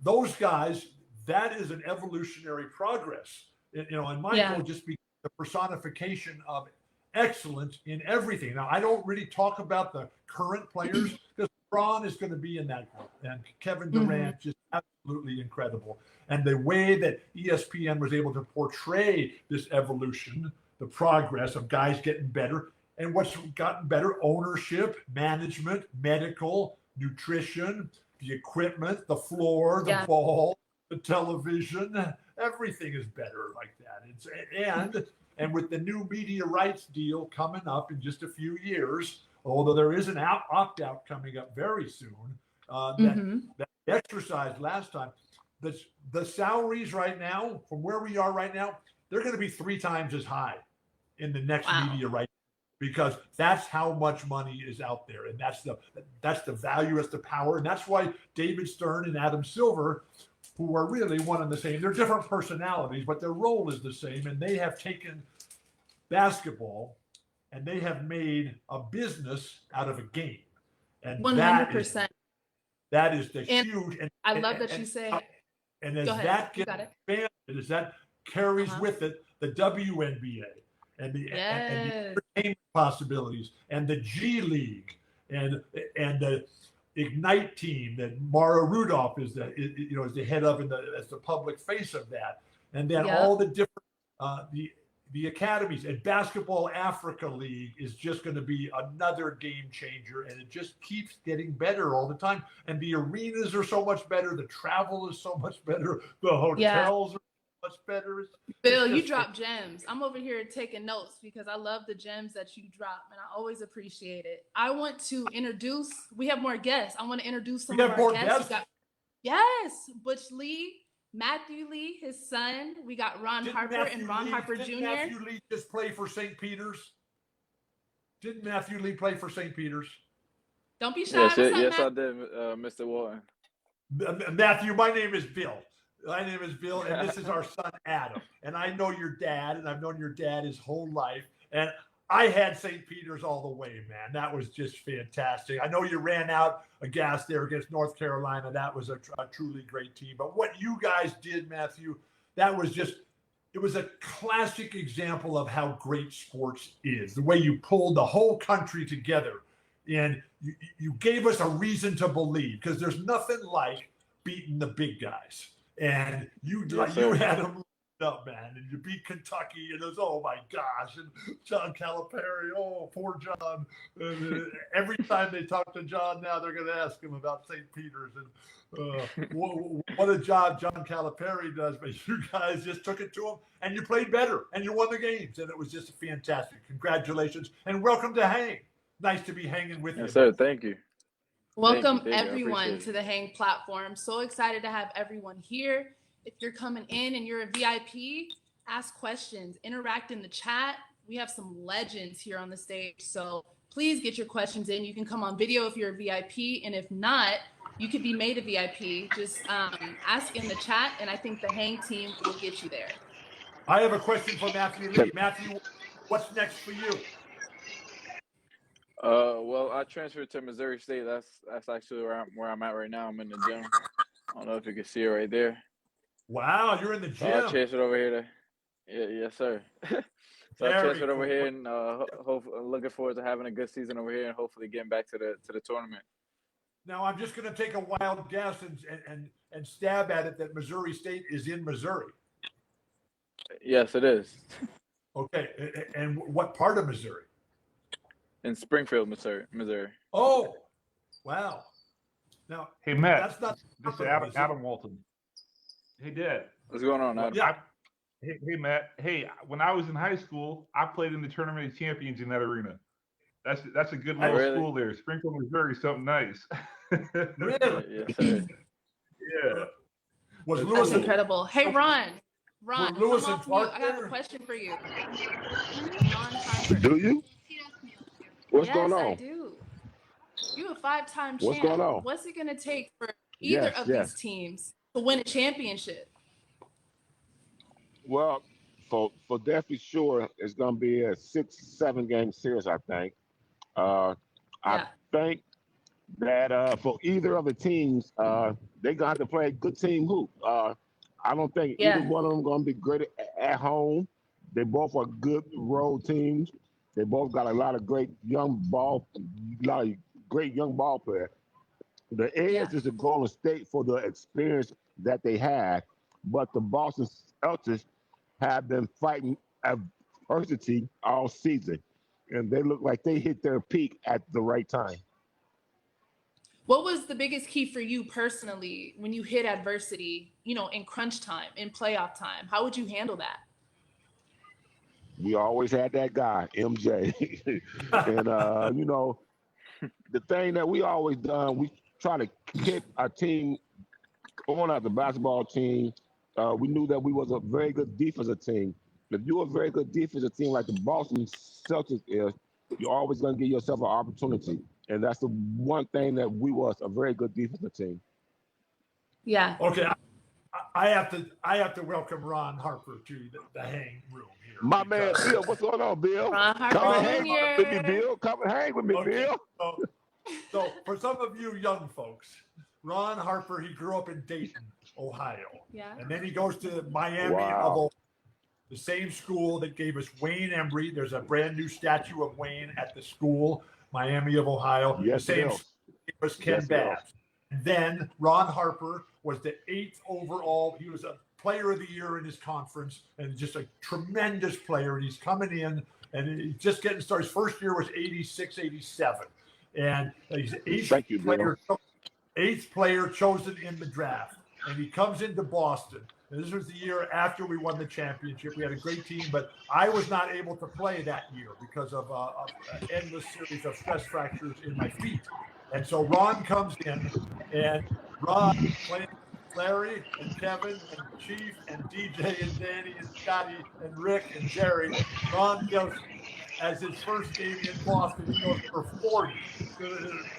those guys, that is an evolutionary progress. And Michael just became the personification of excellence in everything. Now, I don't really talk about the current players because LeBron is going to be in that group, and Kevin Durant, just absolutely incredible. And the way that ESPN was able to portray this evolution, the progress of guys getting better, and what's gotten better: ownership, management, medical, nutrition, the equipment, the floor, the ball, the television, everything is better like that. And with the new media rights deal coming up in just a few years, although there is an opt-out coming up very soon, that exercised last time, the salaries right now, from where we are right now, they're going to be 3 times as high in the next media rights, because that's how much money is out there. And that's the value, that's the power. And that's why David Stern and Adam Silver, who are really one and the same. They're different personalities, but their role is the same. And they have taken basketball and they have made a business out of a game. And 100%. That is the huge. And I love that you say. And as that gets expanded, as that carries with it the WNBA and the entertainment possibilities and the G League and the Ignite team that Mara Rudolph is the head of, as the public face of that, and then all the different the academies and Basketball Africa League is just going to be another game changer, and it just keeps getting better all the time. And the arenas are so much better, the travel is so much better, the hotels are so much better. Bill, you drop gems. I'm over here taking notes because I love the gems that you drop, and I always appreciate it. I want to introduce. We have more guests. I want to introduce some of our guests. Yes, Butch Lee. Matthew Lee, his son. We got Ron Harper and Ron Harper Jr. Didn't Matthew Lee just play for St. Peter's? Didn't Matthew Lee play for St. Peter's? Don't be shy. Yes, I did, Mr. Walton. Matthew, my name is Bill. My name is Bill, and this is our son, Adam. And I know your dad, and I've known your dad his whole life. And I had St. Peter's all the way, man. That was just fantastic. I know you ran out of gas there against North Carolina. That was a truly great team. But what you guys did, Matthew, that was just, it was a classic example of how great sports is. The way you pulled the whole country together and you gave us a reason to believe, because there's nothing like beating the big guys. And you had them up, man, and you beat Kentucky, and it was, oh my gosh, and John Calipari, oh poor John. And every time they talk to John now, they're going to ask him about St. Peter's and what a job John Calipari does. But you guys just took it to him, and you played better, and you won the games, and it was just fantastic. Congratulations, and welcome to Hang. Nice to be hanging with you. Yes, sir. Thank you. Welcome Thank you. everyone to the Hang platform. So excited to have everyone here. If you're coming in and you're a VIP, ask questions, interact in the chat. We have some legends here on the stage, so please get your questions in. You can come on video if you're a VIP, and if not, you could be made a VIP. Just ask in the chat, and I think the Hang team will get you there. I have a question for Matthew Lee. Matthew, what's next for you? Well, I transferred to Missouri State. That's actually where I'm at right now. I'm in the gym. I don't know if you can see it right there. Wow, you're in the gym. I transferred over here yes, sir. So I transferred over here, and looking forward to having a good season over here, and hopefully getting back to the tournament. Now, I'm just going to take a wild guess and stab at it that Missouri State is in Missouri. Yes, it is. Okay, and what part of Missouri? In Springfield, Missouri. Oh, wow. Now, Hey, Matt. That's not. This is Adam Walton. Hey, Dad. What's going on, Adam? Yeah. Hey, Matt. Hey, when I was in high school, I played in the Tournament of Champions in that arena. That's a good little school there. Springfield, Missouri, something nice. Really? Yes, sir. Yeah. Was That's Lewis incredible. Hey, Ron, Lewis come and off mute. Clark I got there? a question for you. Ron Harper. Do you? What's Yes, going on? I do. You a 5-time champ. What's going on? What's it going to take for either of these teams to win a championship? Well, for definitely sure, it's going to be a 6-7 game series, I think. I think that for either of the teams, they're going to have to play a good team hoop. I don't think either one of them going to be great at home. They both are good road teams. They both got a lot of great young ball players. The edge is the Golden State for the experience that they had, but the Boston Celtics have been fighting adversity all season, and they look like they hit their peak at the right time. What was the biggest key for you personally when you hit adversity, in crunch time, in playoff time? How would you handle that? We always had that guy, MJ. And, the thing that we always done, we try to keep our team on as a basketball team. We knew that we was a very good defensive team. If you're a very good defensive team like the Boston Celtics is, you're always going to give yourself an opportunity. And that's the one thing that we was, a very good defensive team. Yeah. Okay, I have to welcome Ron Harper to the Hang room here. My man, Bill, what's going on, Bill? Ron Harper Come and hang Jr. with me, Bill. Come and hang with me, Okay, Bill. So for some of you young folks, Ron Harper, he grew up in Dayton, Ohio. Yeah. And then he goes to Miami Wow. of Ohio, the same school that gave us Wayne Embry. There's a brand new statue of Wayne at the school, Miami of Ohio. Yes, the same Bill. school that gave us Ken Yes, Bill. Bass. And then Ron Harper was the 8th overall. He was a player of the year in his conference and just a tremendous player. And he's coming in and he's just getting started. His first year was 86, 87. And he's Thank you, Bill. eighth player chosen in the draft. And he comes into Boston. And this was the year after we won the championship. We had a great team, but I was not able to play that year because of an endless series of stress fractures in my feet. And so Ron comes in, and Ron playing Larry and Kevin and Chief and DJ and Danny and Scotty and Rick and Jerry. Ron goes, as his first game in Boston, he goes for 40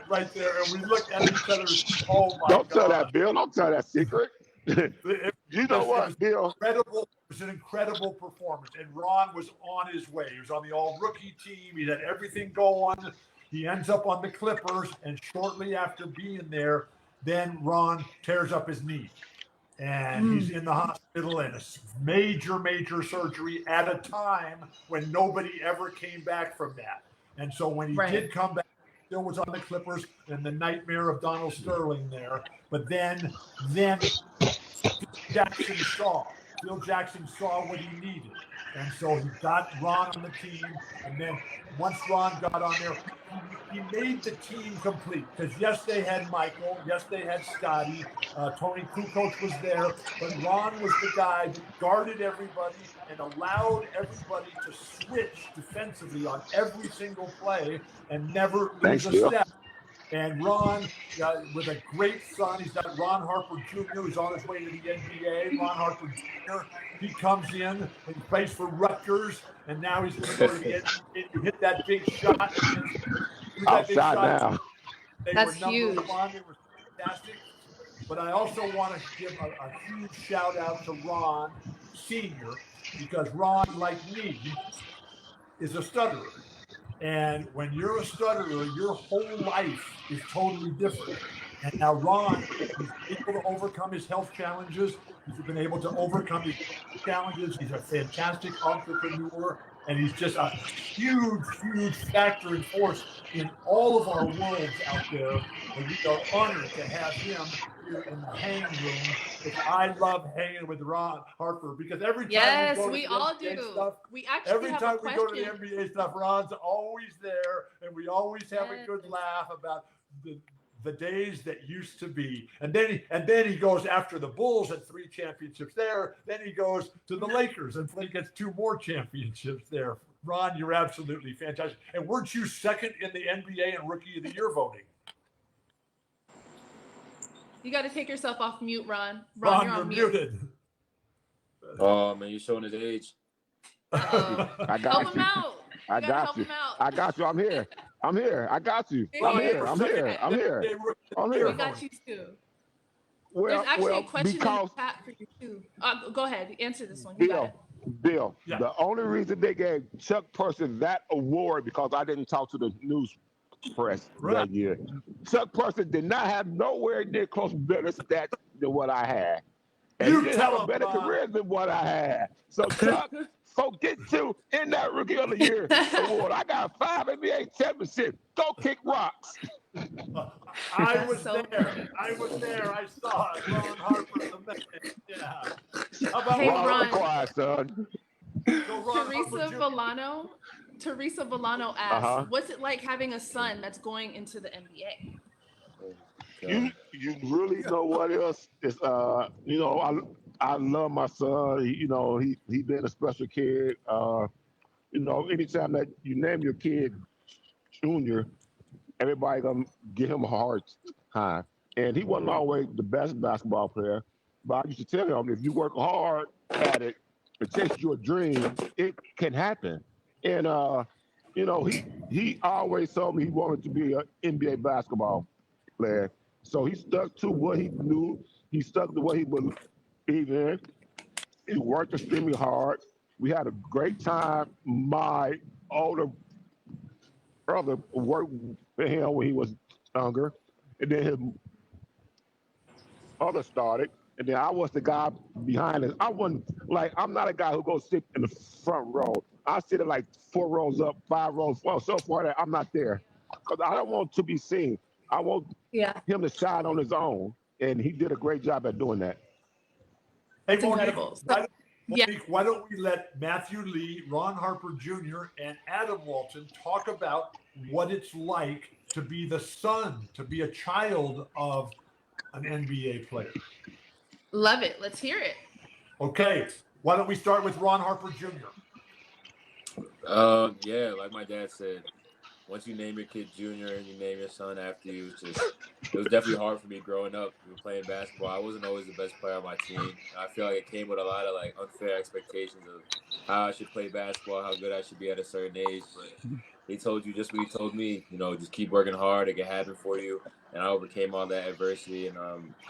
right there. And we looked at each other, oh my Don't God. tell that, Bill. Don't tell that secret. You know what, Bill? It was an incredible performance. And Ron was on his way. He was on the all-rookie team. He had everything going. He ends up on the Clippers. And shortly after being there, then Ron tears up his knee. And he's in the hospital in a major surgery at a time when nobody ever came back from that. And so when he did come back, he still was on the Clippers and the nightmare of Donald Sterling there. But then Phil Jackson saw what he needed. And so he got Ron on the team. And then once Ron got on there, he made the team complete. Because yes, they had Michael. Yes, they had Scotty. Tony Kukoc was there. But Ron was the guy that guarded everybody and allowed everybody to switch defensively on every single play and never lose a step. And Ron, with a great son, he's got Ron Harper Jr., who's on his way to the NBA. Ron Harper Jr., he comes in and he plays for Rutgers, and now he's going to go to the NBA. You hit that big shot. Outside now. That's huge. One. They were fantastic. But I also want to give a huge shout out to Ron Sr., because Ron, like me, is a stutterer. And when you're a stutterer, your whole life is totally different. And now Ron is able to overcome his health challenges. He's been able to overcome his challenges. He's a fantastic entrepreneur. And he's just a huge factor and force in all of our worlds out there. And we are honored to have him here in the hang room. And I love hanging with Ron Harper, because every time we go to the NBA stuff, we actually every have time a we question. go to the NBA stuff, Ron's always there, and we always have a good laugh about the days that used to be. And then he goes after the Bulls at 3 championships there. Then he goes to the Lakers and gets 2 more championships there. Ron, you're absolutely fantastic. And weren't you second in the NBA and Rookie of the Year voting? You got to take yourself off mute, Ron. Ron, you're on you're mute. muted. Oh man, you're showing his age. I got Help you. him out. I got you. I got you. I'm here. I got you. I'm here. We got you too. There's actually a question in the chat for you too. Go ahead. Answer this one. Bill, the only reason they gave Chuck Person that award, because I didn't talk to the news press that year. Chuck Person did not have nowhere near close better stats than what I had. And he didn't have a better career than what I had. So Chuck, get you in that Rookie of the Year award. I got 5 NBA championships. Go kick rocks. I was there. I saw it. Ron Harper, the man. Yeah. How about Ron? Quiet, son. Teresa Villano asks, what's it like having a son that's going into the NBA? You really know what else is I love my son. He been a special kid. Anytime that you name your kid Junior, everybody gonna give him a hard time. And he wasn't always the best basketball player, but I used to tell him, if you work hard at it, it takes you a dream, it can happen. And he always told me he wanted to be an NBA basketball player. So he stuck to what he knew. He stuck to what he believed in. He worked extremely hard. We had a great time. My older brother worked with him when he was younger. And then his other started. And then I was the guy behind it. I'm not a guy who goes sit in the front row. I sit at like 4 rows up, 5 rows, so far that I'm not there. Because I don't want to be seen. I want him to shine on his own. And he did a great job at doing that. Hey, It's Monique, incredible. So, why don't we let Matthew Lee, Ron Harper Jr., and Adam Walton talk about what it's like to be the son, to be a child of an NBA player. love it. Let's hear it. Okay, why don't we start with Ron Harper Jr.? Yeah, like my dad said, once you name your kid Junior and you name your son after you, it was definitely hard for me growing up. We were playing basketball. I wasn't always the best player on my team. I feel like it came with a lot of like unfair expectations of how I should play basketball, how good I should be at a certain age. But he told you just what he told me. Just keep working hard. It can happen for you. And I overcame all that adversity. And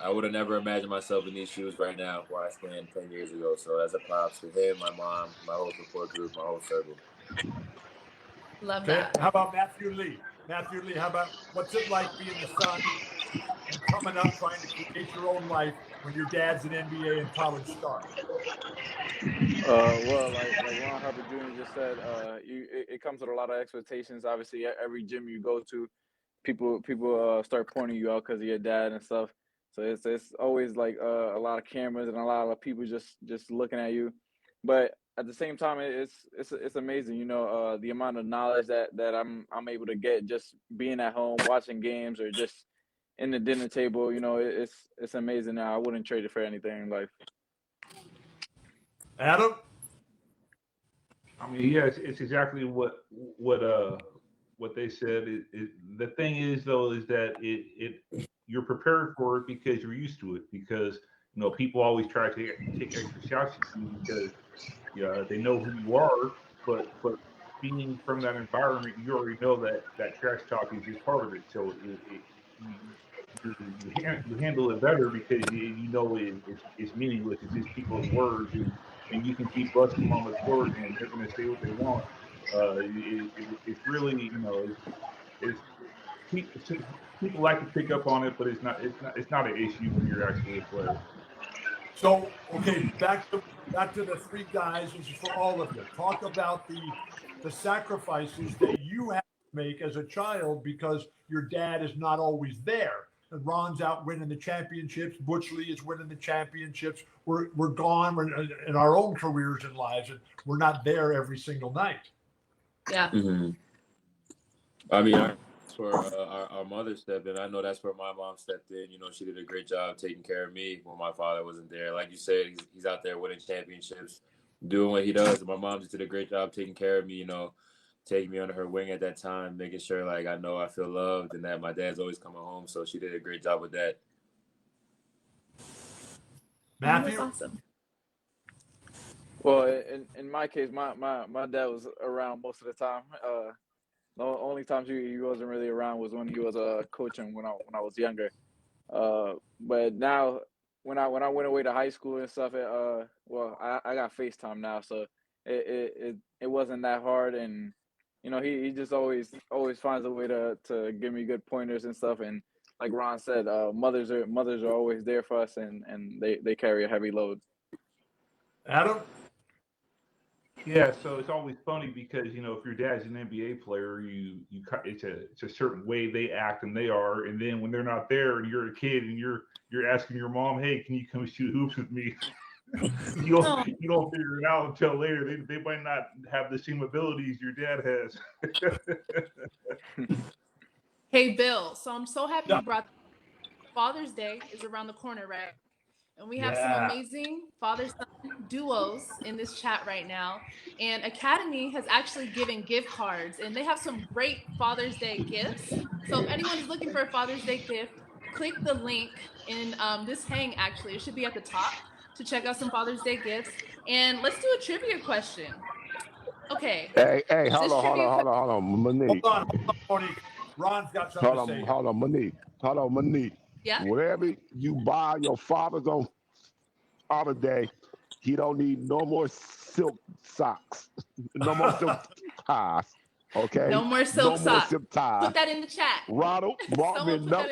I would have never imagined myself in these shoes right now where I stand 10 years ago. So as a props to him, my mom, my whole support group, my whole circle. Love Okay, that. how about Matthew Lee? Matthew Lee, how about what's it like being the son and coming up trying to create your own life when your dad's an NBA and college star? Well, like Ron Harper Jr. just said, it comes with a lot of expectations. Obviously, every gym you go to, people start pointing you out because of your dad and stuff. So it's always like a lot of cameras and a lot of people just looking at you. But at the same time, it's amazing. The amount of knowledge that I'm able to get just being at home, watching games, or just in the dinner table. It's amazing. Now I wouldn't trade it for anything in life. Adam? I mean, yeah, it's exactly what they said. The thing is though is that you're prepared for it because you're used to it, because people always try to take extra shots at you because they know who you are, but being from that environment, you already know that trash talk is just part of it. So you handle it better because you know it's meaningless. It's just people's words, and you can keep busting them on the court, and they're going to say what they want. It's really it's people like to pick up on it, but it's not an issue when you're actually a player. So, okay, back to the three guys. This is for all of you. Talk about the sacrifices that you have to make as a child because your dad is not always there. And Ron's out winning the championships. Butch Lee is winning the championships. We're gone. We're in our own careers and lives, and we're not there every single night. Yeah. Mm-hmm. I mean, that's where our mother stepped in. I know that's where my mom stepped in. She did a great job taking care of me when my father wasn't there. Like you said, he's out there winning championships, doing what he does. And my mom just did a great job taking care of me, taking me under her wing at that time, making sure like I know I feel loved and that my dad's always coming home. So she did a great job with that. Matthew? That's awesome. Well, in my case, my dad was around most of the time. The only times he wasn't really around was when he was coaching when I was younger. But now when I went away to high school and stuff, I got FaceTime now, so it wasn't that hard, and he just always finds a way to give me good pointers and stuff. And like Ron said, mothers are always there for us, and they carry a heavy load. Adam? Yeah, so it's always funny because if your dad's an NBA player, it's a certain way they act and they are, and then when they're not there and you're a kid and you're asking your mom, hey, can you come shoot hoops with me? you don't figure it out until later. They might not have the same abilities your dad has. Hey, Bill. So I'm so happy you brought Father's Day is around the corner, right? And we have some amazing father-son duos in this chat right now. And Academy has actually given gift cards, and they have some great Father's Day gifts. So if anyone is looking for a Father's Day gift, click the link in this hang, actually. It should be at the top to check out some Father's Day gifts. And let's do a trivia question. Okay. Hey, hold on, Monique. Hold on, Monique. Ron's got something to say. Hold on, Monique. Yeah. Whatever you buy your father's on Father's Day, he don't need no more silk socks, no more silk ties. Okay. No more silk socks. More silk ties. Put that in the chat. Ronald bought me enough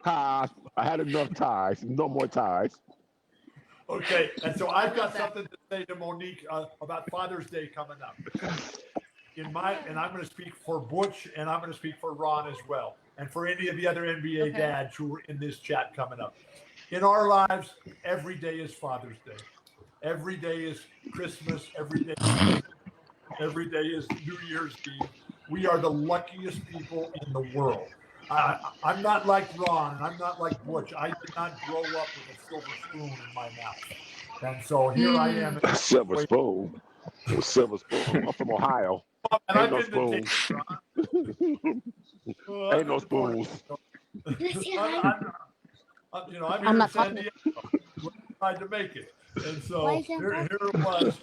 ties. I had enough ties. No more ties. Okay, and so I've got something to say to Monique about Father's Day coming up. And I'm going to speak for Butch, and I'm going to speak for Ron as well, and for any of the other NBA dads who are in this chat coming up. in our lives, every day is Father's Day. Every day is Christmas. Every day is New Year's Eve. We are the luckiest people in the world. I'm not like Ron, and I'm not like Butch. I did not grow up with a silver spoon in my mouth. And so here I am. Silver spoon. Silver spoon. I'm from Ohio. And Ain't I've no been to spoons. Well, Ain't no spoons. I'm I'm here in not San talking. Diego. We tried to make it. And so here it was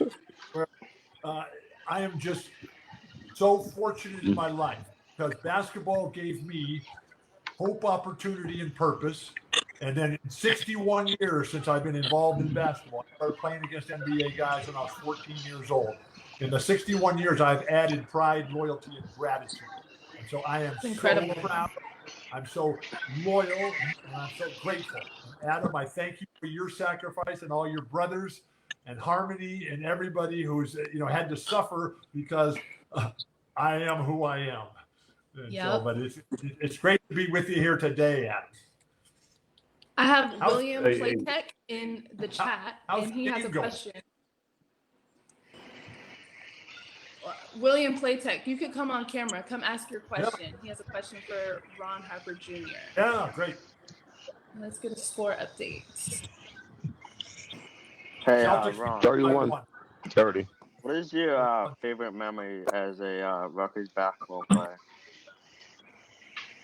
where I am just so fortunate in my life because basketball gave me hope, opportunity, and purpose. And then in 61 years since I've been involved in basketball, I started playing against NBA guys when I was 14 years old. In the 61 years, I've added pride, loyalty, and gratitude. And so I am Incredible. so proud. I'm so loyal and I'm so grateful. And Adam, I thank you for your sacrifice and all your brothers and Harmony and everybody who's had to suffer because I am who I am. And so, but it's great to be with you here today, Adam. I have How's- William Playtech in the chat, how's and he the has a game going? question. William Playtech, you could come on camera. Come ask your question. He has a question for Ron Harper Jr. Yeah, great. Let's get a score update. Hey, Celtics Ron, 31, 30. what is your favorite memory as a Rutgers basketball player?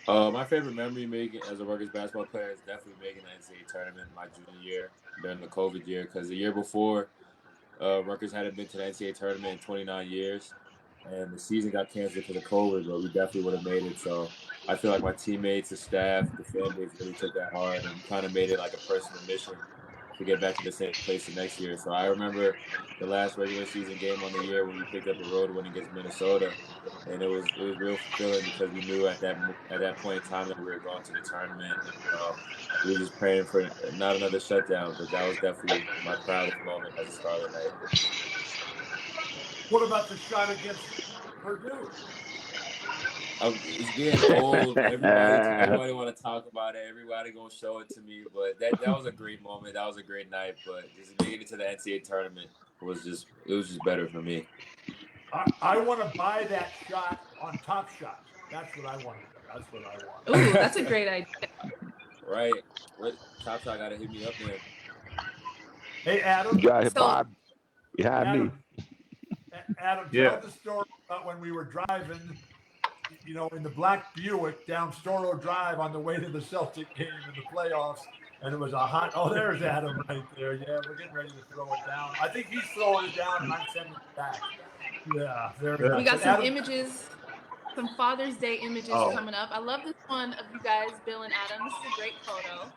My favorite memory making as a Rutgers basketball player is definitely making the NCAA tournament my junior year during the COVID year, because the year before, Rutgers hadn't been to the NCAA tournament in 29 years, and the season got canceled because of COVID, but we definitely would have made it. So I feel like my teammates, the staff, the fan base really took that hard and kind of made it like a personal mission to get back to the same place the next year. So I remember the last regular season game on the year when we picked up a road win against Minnesota, and it was real fulfilling because we knew at that point in time that we were going to the tournament, and we were just praying for not another shutdown. But that was definitely my proudest moment as a Scarlet Knight. What about the shot against Purdue? It's getting old. Everybody want to talk about it. Everybody gonna show it to me. But that was a great moment. That was a great night. But just making it to the NCAA tournament was just better for me. I want to buy that shot on Top Shot. That's what I want to do. That's what I want. Ooh, that's a great idea. Right. Top Shot got to hit me up then. Hey, Adam. You got hit by behind me. Adam, tell the story about when we were driving, in the black Buick down Storrow Drive on the way to the Celtic game in the playoffs. And it was a hot, there's Adam right there. Yeah, we're getting ready to throw it down. I think he's throwing it down and I'm sending it back. Yeah, very nice. We got some images, some Father's Day images coming up. I love this one of you guys, Bill and Adam. This is a great photo.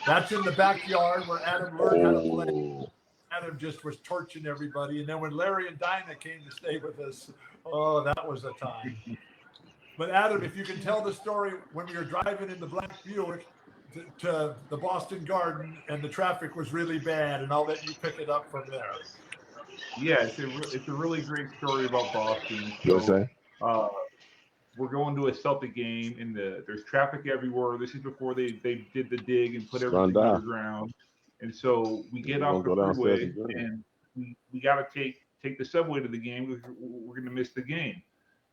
That's in the backyard where Adam learned how to play. Adam just was torching everybody. And then when Larry and Dinah came to stay with us, that was a time. But Adam, if you can tell the story when we were driving in the black Buick to the Boston Garden and the traffic was really bad, and I'll let you pick it up from there. Yeah, it's a really great story about Boston. So, we're going to a Celtic game, and there's traffic everywhere. This is before they did the dig and put everything underground. And so we get off the freeway, and we got to take the subway to the game because we're going to miss the game.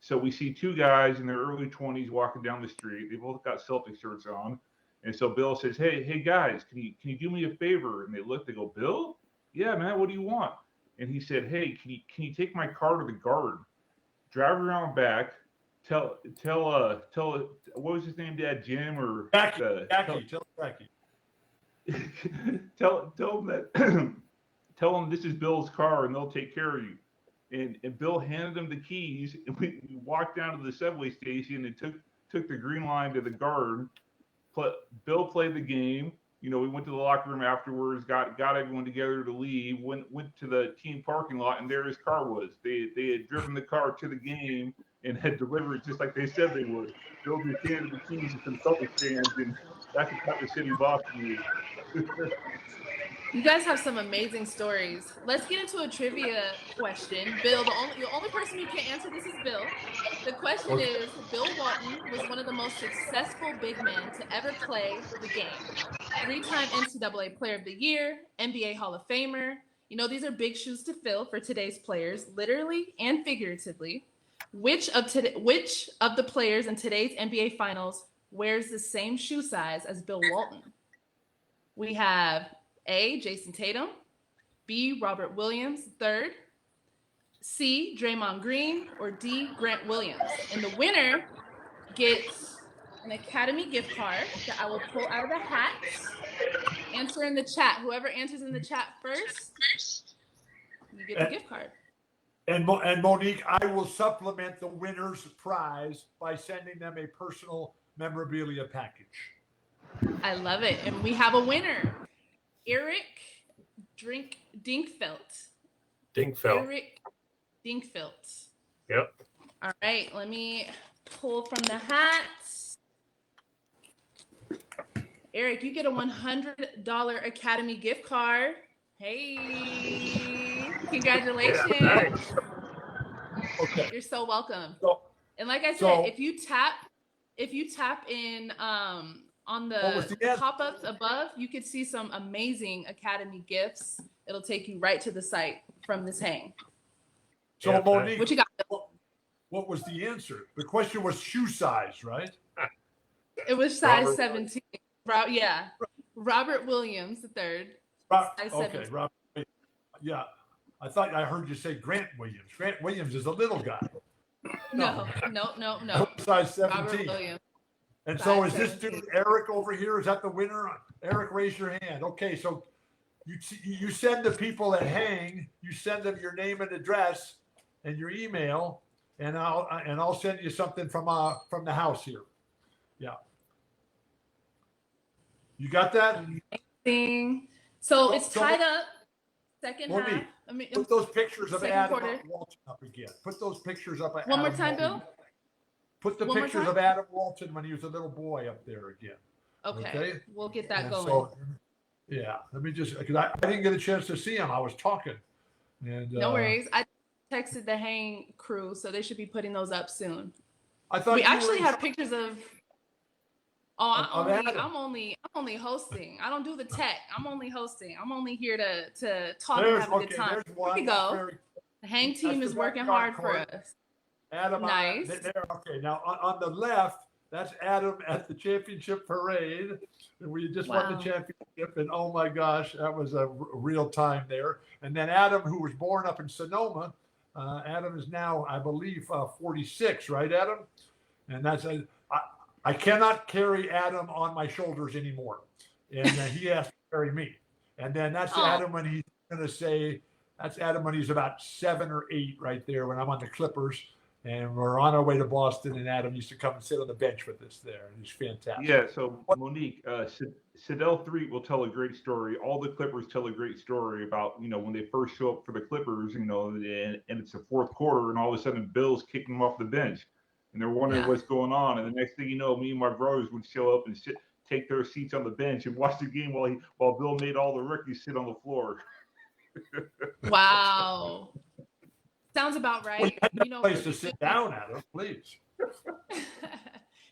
So we see two guys in their early 20s walking down the street. They both got Celtic shirts on. And so Bill says, hey guys, can you do me a favor? And they look, they go, Bill? Yeah, man, what do you want? And he said, hey, can you take my car to the Garden? Drive around back, tell what was his name, Dad? Jim or Jackie? Tell Jackie. tell them that tell them this is Bill's car and they'll take care of you. And Bill handed them the keys, and we walked down to the subway station and took the green line to the Garden. Bill played the game. We went to the locker room afterwards, got everyone together to leave, went to the team parking lot, and there his car was. They had driven the car to the game and had delivered just like they said they would. Bill just handed the keys to some Celtics fans, and that's the type of city Boston is. You guys have some amazing stories. Let's get into a trivia question. Bill, the only person who can answer this is Bill. The question is, Bill Walton was one of the most successful big men to ever play the game. 3-time NCAA Player of the Year, NBA Hall of Famer. You know, these are big shoes to fill for today's players, literally and figuratively. Which of the players in today's NBA Finals wears the same shoe size as Bill Walton? We have A, Jason Tatum, B, Robert Williams III, C, Draymond Green, or D, Grant Williams. And the winner gets an Academy gift card that I will pull out of the hat. Answer in the chat. Whoever answers in the chat first, you get the gift card. And Monique, I will supplement the winner's prize by sending them a personal memorabilia package. I love it. And we have a winner, Eric Dinkfeld. Eric Dinkfeld. Yep. All right, let me pull from the hat. Eric, you get a $100 Academy gift card. Hey, congratulations. Yeah, thanks. Okay. You're so welcome. So, and like I said, if you tap in on the pop-ups above, you could see some amazing Academy gifts. It'll take you right to the site from this hang. So Yeah, Monique, what you got? What was the answer? The question was shoe size, right? It was size Robert 17. Yeah. Robert Williams III. Size 17. Robert. Yeah. I thought I heard you say Grant Williams. Grant Williams is a little guy. No. Size 17. Robert Williams. And so is this dude Eric over here? Is that the winner? Eric, raise your hand. Okay, so you send the people that hang, you send them your name and address and your email, and I'll send you something from the house here. Yeah. You got that? So it's tied up. Second half. Put those pictures of Adam quarter. Walton up again. Put those pictures up. One more time, Bill. Put the pictures of Adam Walton when he was a little boy up there again. Okay. We'll get that going. So, yeah, let me just, because I didn't get a chance to see him. I was talking. And no worries. I texted the hang crew, so they should be putting those up soon. I thought we actually have pictures of. Oh, I'm only hosting. I don't do the tech. I'm only hosting. I'm only here to talk and have a good time. Here we go. The hang team is working hard for us. Adam, nice. Okay, now on the left, that's Adam at the championship parade. And we just won the championship, and oh my gosh, that was a real time there. And then Adam, who was born up in Sonoma, Adam is now, I believe, 46, right, Adam? And that's I cannot carry Adam on my shoulders anymore, and he has to carry me. And then that's Adam when he's going to say, that's Adam when he's about 7 or 8 right there when I'm on the Clippers. And we're on our way to Boston, and Adam used to come and sit on the bench with us there. And he's fantastic. Yeah, so Monique, Sidell 3 will tell a great story. All the Clippers tell a great story about, when they first show up for the Clippers, and it's the fourth quarter, and all of a sudden Bill's kicking them off the bench. And they're wondering what's going on. And the next thing you know, me and my brothers would show up and take their seats on the bench and watch the game while Bill made all the rookies sit on the floor. Wow. Sounds about right. Well, you have no place to sit down, Adam, please.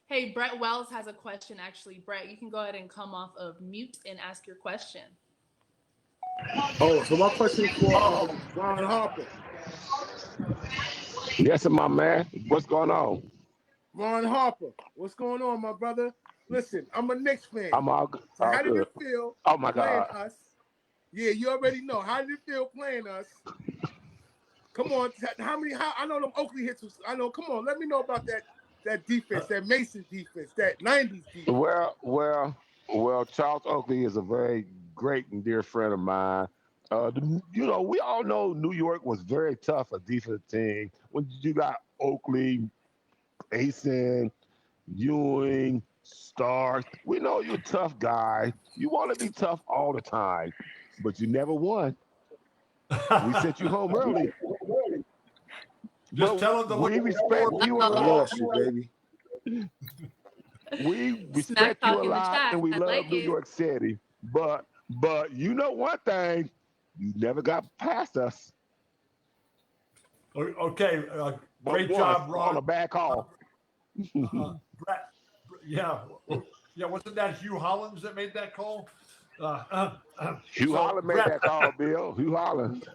Hey, Brett Wells has a question, actually. Brett, you can go ahead and come off of mute and ask your question. Oh, so my question is for Ron Harper. Yes, my man. What's going on? Ron Harper, what's going on, my brother? Listen, I'm a Knicks fan. I'm all good. So how did it feel my playing God. us? Yeah, you already know. How did it feel playing us? Come on, I know them Oakley hits was, I know, come on, let me know about that defense, that Mason defense, that 90s defense. Well, Charles Oakley is a very great and dear friend of mine. We all know New York was very tough, a defensive team. When you got Oakley, Asen, Ewing, Stark, we know you're a tough guy. You want to be tough all the time, but you never won. We sent you home early. Just tell them we respect you a lot, baby. We respect you a lot, and we love New York City. But But you know one thing, you never got past us. Okay, But great once job, on Ron. a bad call. Brett, yeah, yeah. Wasn't that Hugh Hollins that made that call? Hugh So Holland made Brett, that call, Bill. Hugh Holland.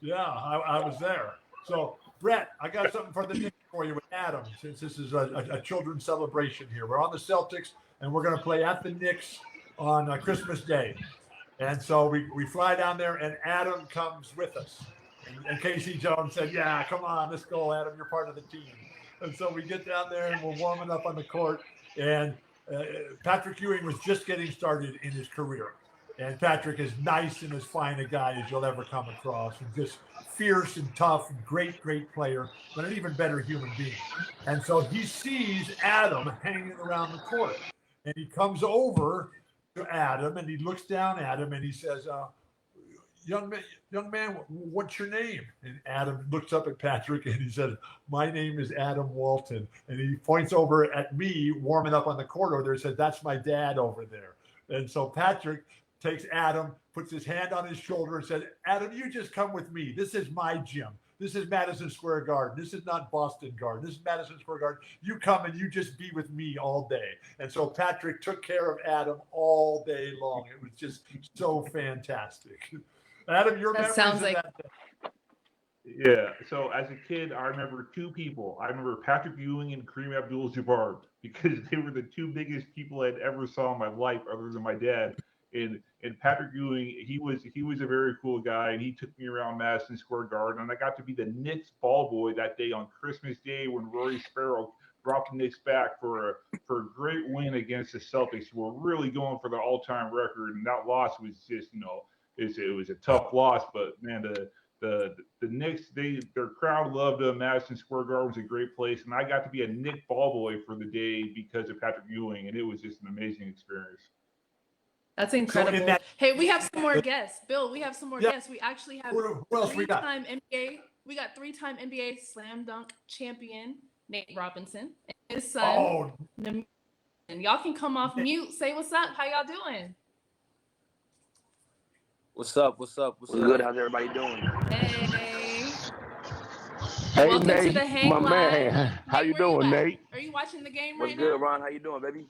yeah, I was there. So Brett, I got something for the Knicks for you with Adam, since this is a children's celebration here. We're on the Celtics, and we're going to play at the Knicks on Christmas Day. And so we fly down there, and Adam comes with us. And Casey Jones said, "Yeah, come on, let's go, Adam. You're part of the team." And so we get down there, and we're warming up on the court. And Patrick Ewing was just getting started in his career. And Patrick is nice and as fine a guy as you'll ever come across, and just fierce and tough, and great player, but an even better human being. And so he sees Adam hanging around the court, and he comes over to Adam, and he looks down at him, and he says, young man, what's your name?" And Adam looks up at Patrick, and he says, "My name is Adam Walton." And he points over at me warming up on the court over there and said, "That's my dad over there." And so Patrick takes Adam, puts his hand on his shoulder, and said, "Adam, you just come with me. This is my gym. This is Madison Square Garden. This is not Boston Garden. This is Madison Square Garden. You come and you just be with me all day." And so Patrick took care of Adam all day long. It was just so fantastic. Adam, your That memories sounds of like that day. Yeah. So as a kid, I remember two people. I remember Patrick Ewing and Kareem Abdul-Jabbar because they were the two biggest people I'd ever saw in my life, other than my dad. And Patrick Ewing, he was a very cool guy, and he took me around Madison Square Garden, and I got to be the Knicks ball boy that day on Christmas Day when Rory Sparrow brought the Knicks back for a great win against the Celtics, who were really going for the all-time record, and that loss was just it was a tough loss, but man, the Knicks, their crowd loved them. Madison Square Garden was a great place, and I got to be a Knick ball boy for the day because of Patrick Ewing, and it was just an amazing experience. That's incredible. So in that, Hey, we have some more guests. Bill, we have some more guests. We actually have who else we got? three-time NBA. We got three-time NBA slam dunk champion Nate Robinson and his son. Oh, And y'all can come off mute. Say what's up. How y'all doing? What's up? What's up? What's Good. up? How's everybody doing? Hey. Hey, Welcome Nate, to the Hang my Live. man. How Nate, you where doing, at? Nate? Are you watching the game What's right good, now? Ron? How you doing, baby?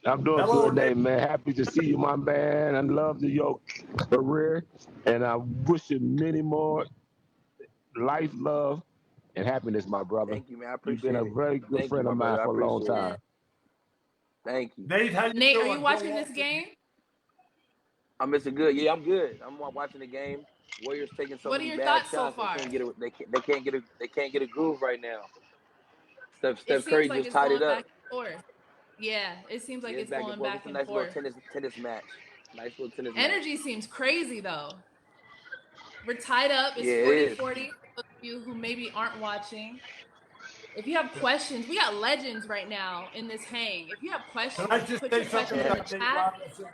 I'm doing hello, good, Nate, man. Happy to see you, my man. I love your career, and I wish you many more life, love, and happiness, my brother. Thank you, man. I You've appreciate been a it. very good Thank you, friend my of mine brother. I for a long appreciate time. it. Thank you. Nate, how you Nate, doing? are you watching Bill this Walton? game? I'm Mr. Good. Yeah, I'm good. I'm watching the game. Warriors taking so What are many your bad thoughts so shots. far? They can't get a groove right now. It Steph seems Curry like just it's tied going it up. back and forth. Yeah, it seems like Yeah, it's going forth. back It's a and nice forth. little tennis match. Nice little tennis match. Energy seems crazy though. We're tied up. It's Yeah, it 40-40 is. for those of you who maybe aren't watching. If you have questions, we got legends right now in this hang. If you have questions, Can I just put say your something questions in the about Nate chat. Robinson?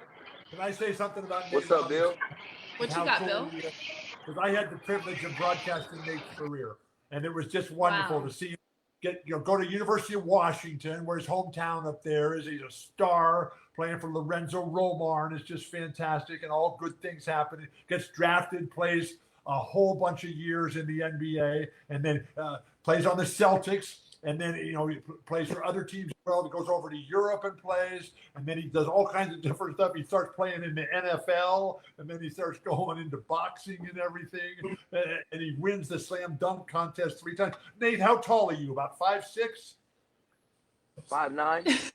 Can I say something about Nate What's up, Robinson? Bill? What you How got, cool Bill? he is? Because I had the privilege of broadcasting Nate's career, and it was just wonderful Wow. to see him go to University of Washington, where his hometown up there is. He's a star playing for Lorenzo Romar, and it's just fantastic, and all good things happening. Gets drafted, plays a whole bunch of years in the NBA, and then plays on the Celtics. And then, he plays for other teams as well. He goes over to Europe and plays. And then he does all kinds of different stuff. He starts playing in the NFL. And then he starts going into boxing and everything. And he wins the slam dunk contest 3 times. Nate, how tall are you? About 5'6"? 5'9".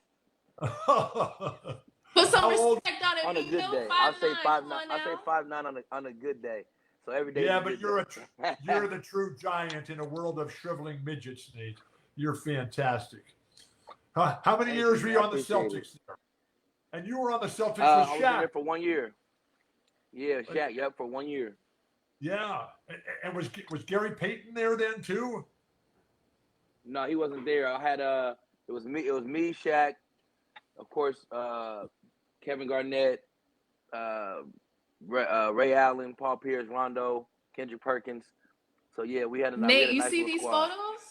Put some How old- respect on it. On a good Bill. day. 5'9". I'll say Come 5'9". on I'll say now. 5'9" on a good day. So every day. Yeah, is a but good you're day. you're the true giant in a world of shriveling midgets, Nate. You're fantastic. How many Thank years you, were man. you I on the appreciate Celtics there? And you were on the Celtics I with was in Shaq. there for 1 year. Yeah, Shaq. Yep, for 1 year. Yeah. And was Gary Payton there then too? No, he wasn't there. I had it was me, Shaq, of course, Kevin Garnett, Ray Allen, Paul Pierce, Rondo, Kendrick Perkins. So yeah, we had a Nate, you nice see little these squad. photos?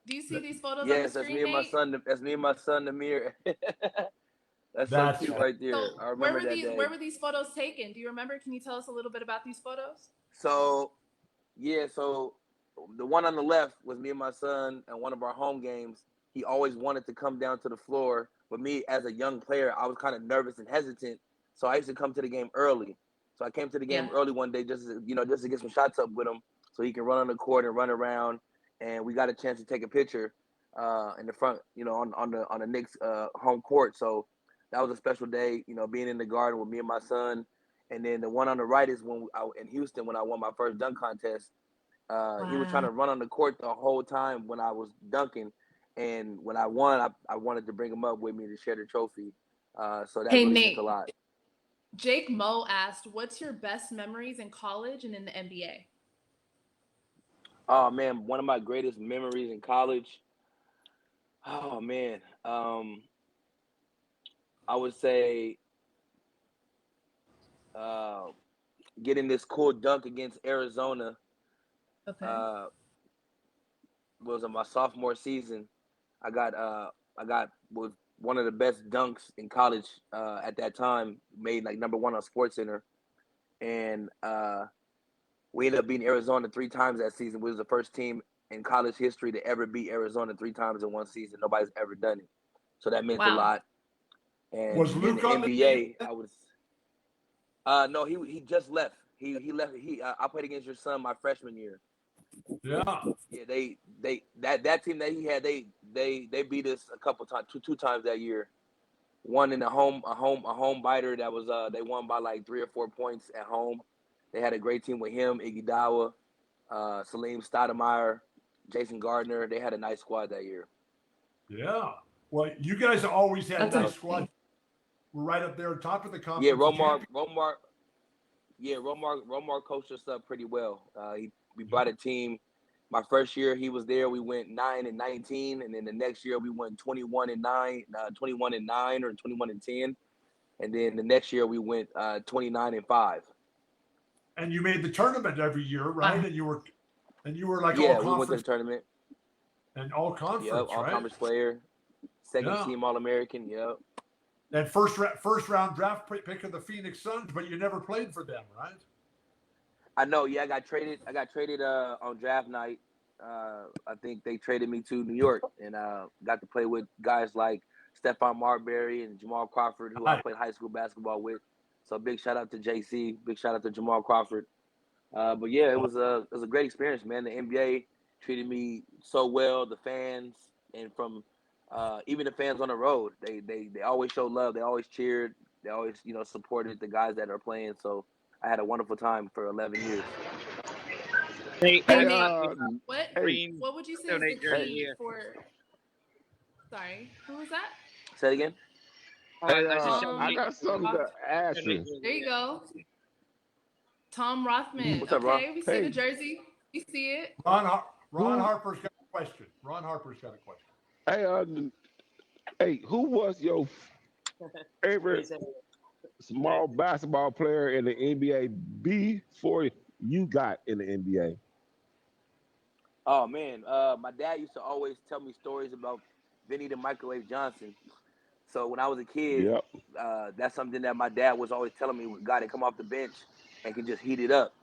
Do you see these photos on Yes, the that's screen, me and my Nate? son. That's me and my son, Namir. That's That's so cute right there. So I remember that day. where were these photos taken? Do you remember? Can you tell us a little bit about these photos? So, yeah, so the one on the left was me and my son at one of our home games. He always wanted to come down to the floor, but me as a young player, I was kind of nervous and hesitant. So I used to come to the game early. So I came to the game early one day just to get some shots up with him, so he can run on the court and run around. And we got a chance to take a picture in the front, on the Knicks home court. So that was a special day, being in the garden with me and my son. And then the one on the right is in Houston when I won my first dunk contest. He was trying to run on the court the whole time when I was dunking. And when I won, I wanted to bring him up with me to share the trophy. So that Hey, really Nate. meant a lot. Jake Moe asked, what's your best memories in college and in the NBA? Oh, man, one of my greatest memories in college. Oh, man. I would say getting this cool dunk against Arizona. Okay. Was in my sophomore season. I got was one of the best dunks in college at that time. Made like number 1 on SportsCenter, and we ended up beating Arizona 3 times that season. We was the first team in college history to ever beat Arizona 3 times in one season. Nobody's ever done it, so that meant a lot. And was in Luke the on NBA, the team? I was. No, he just left. He left. I played against your son my freshman year. Yeah. Yeah, that team that he had, they beat us a couple times, two times that year. One in a home biter that was they won by like 3 or 4 points at home. They had a great team with him, Iguodala, Salim Stoudemire, Jason Gardner. They had a nice squad that year. Yeah. Well, you guys always had That's a nice awesome. squad. We're right up there, top of the conference. Yeah, Romar coached us up pretty well. We brought a team. My first year he was there, we went 9-19, and then the next year we went 21-9, 21-9 or 21-10, and then the next year we went 29-5. And you made the tournament every year, right? And you were like all conference. We went to the tournament. And all conference, yep, all right? conference player, second team All American. Yep. And first round draft pick of the Phoenix Suns, but you never played for them, right? I know. Yeah, I got traded on draft night. I think they traded me to New York, and got to play with guys like Stephon Marbury and Jamal Crawford, who I played high school basketball with. So big shout out to JC, big shout out to Jamal Crawford. But yeah, it was a great experience, man. The NBA treated me so well. The fans, and from even the fans on the road, they always showed love. They always cheered. They always supported the guys that are playing. So I had a wonderful time for 11 years. Hey, Hey, Nate, what would you say is the key for? Sorry, who was that? Say it again. Hey, I got something to ask you. There you go. Tom Rothman. What's up, Ron? Okay, we see the jersey. We see it. Ron Harper's got a question. Hey, who was your favorite small basketball player in the NBA before you got in the NBA? Oh man, my dad used to always tell me stories about Vinny the Microwave Johnson. So when I was a kid, that's something that my dad was always telling me. A guy that come off the bench and can just heat it up.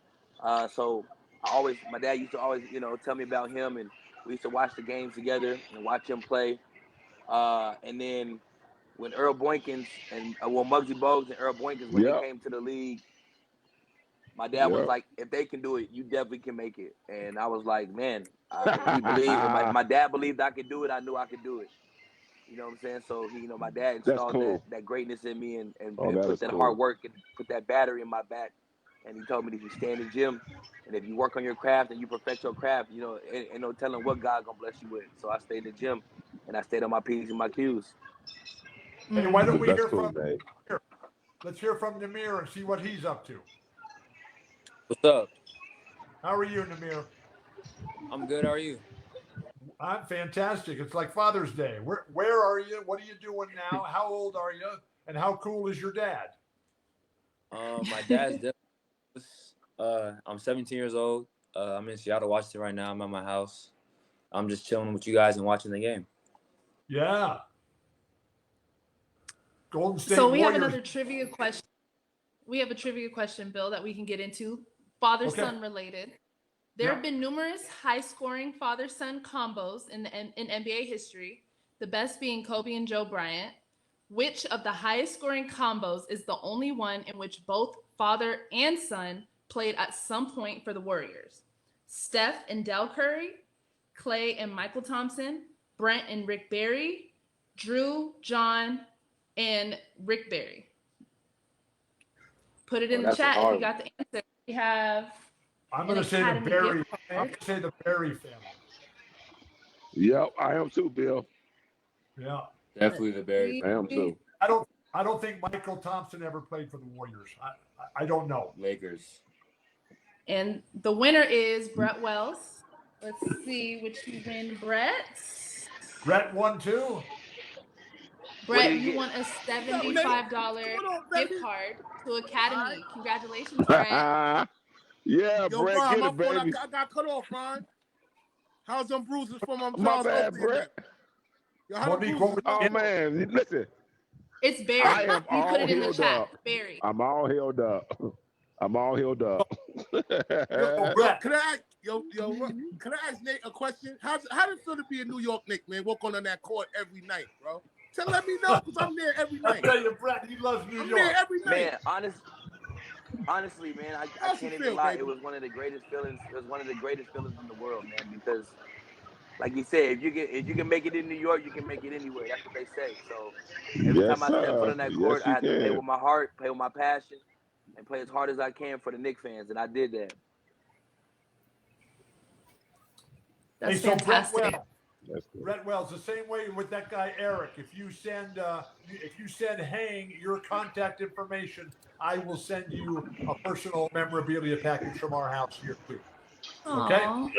So my dad used to always, tell me about him, and we used to watch the games together and watch him play. And then when Earl Boykins and Muggsy Bogues and Earl Boykins, when they came to the league, my dad was like, if they can do it, you definitely can make it. And I was like, man, he believed. My dad believed I could do it. I knew I could do it. You know what I'm saying? So my dad installed that greatness in me and put that hard work and put that battery in my back. And he told me that if you stay in the gym and if you work on your craft and you perfect your craft, ain't no telling what God gonna bless you with. So I stayed in the gym and I stayed on my P's and my Q's. Hey, why don't we hear from Namir? Let's hear from Namir and see what he's up to. What's up? How are you, Namir? I'm good. How are you? I'm fantastic. It's like Father's Day. Where are you? What are you doing now? How old are you? And how cool is your dad? My dad's I'm 17 years old. I'm in Seattle, Washington right now. I'm at my house. I'm just chilling with you guys and watching the game. Yeah. Golden State So we have Warriors. another trivia question. We have a trivia question, Bill, that we can get into. Father-son related. There have been numerous high-scoring father-son combos in NBA history, the best being Kobe and Joe Bryant. Which of the highest-scoring combos is the only one in which both father and son played at some point for the Warriors? Steph and Del Curry, Klay and Michael Thompson, Brent and Rick Barry, Drew, John, and Rick Barry. Put it in the chat if you got the answer. We have. I'm going to say the Barry. I'm going to say the Barry family. Yep, I am too, Bill. Yeah, Definitely the Barry. I am too. I don't think Michael Thompson ever played for the Warriors. I don't know. Lakers. And the winner is Brett Wells. Let's see which you win, Brett. Brett won too. Brett, you won a $75 gift card to Academy. Congratulations, Brett. Yeah, Yo, Brett, Ron, get my it, baby. fault. I got cut off, Ron. How's them bruises from My bad, Brett. Yo, how the bruises? Oh, man, listen. It's Barry. I am You all put it in the healed chat. up. Barry. I'm all healed up. I'm all healed up. Yo, can I ask Nate a question? How does it feel to be a New York Knick, man? Walking on that court every night, bro. Let me know, because I'm there every night. I tell you, Brett, he loves New York. I'm there every night. Man, honestly, man, I can't even lie. It was one of the greatest feelings. It was one of the greatest feelings in the world, man. Because, like you said, if you can make it in New York, you can make it anywhere. That's what they say. So every time I step foot on that court, I have to play with my heart, play with my passion, and play as hard as I can for the Knicks fans, and I did that. That's fantastic. Brett Wells, the same way with that guy Eric. If you send Hang your contact information, I will send you a personal memorabilia package from our house here too. Okay. Aww.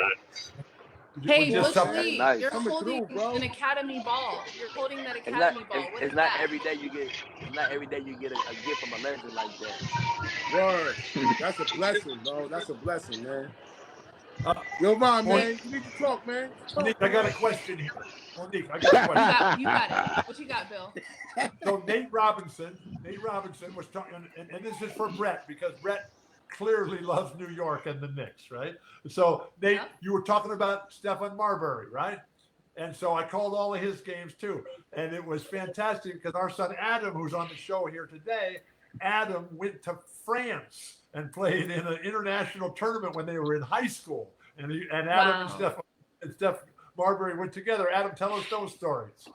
Hey, Bush Lee, you're holding an Academy ball. You're holding that Academy ball. What is that? Every day you get. It's not every day you get a gift from a legend like that. Word. That's a blessing, bro. That's a blessing, man. Yo, Ron, man, you need to talk, man. Monique, I got a question here. Monique, I got a question. You got it. What you got, Bill? So Nate Robinson was talking, and this is for Brett, because Brett clearly loves New York and the Knicks, right? So Nate, you were talking about Stephon Marbury, right? And so I called all of his games too. And it was fantastic because our son Adam, who's on the show here today, Adam went to France and played in an international tournament when they were in high school. And Adam and Steph Marbury went together. Adam, tell us those stories.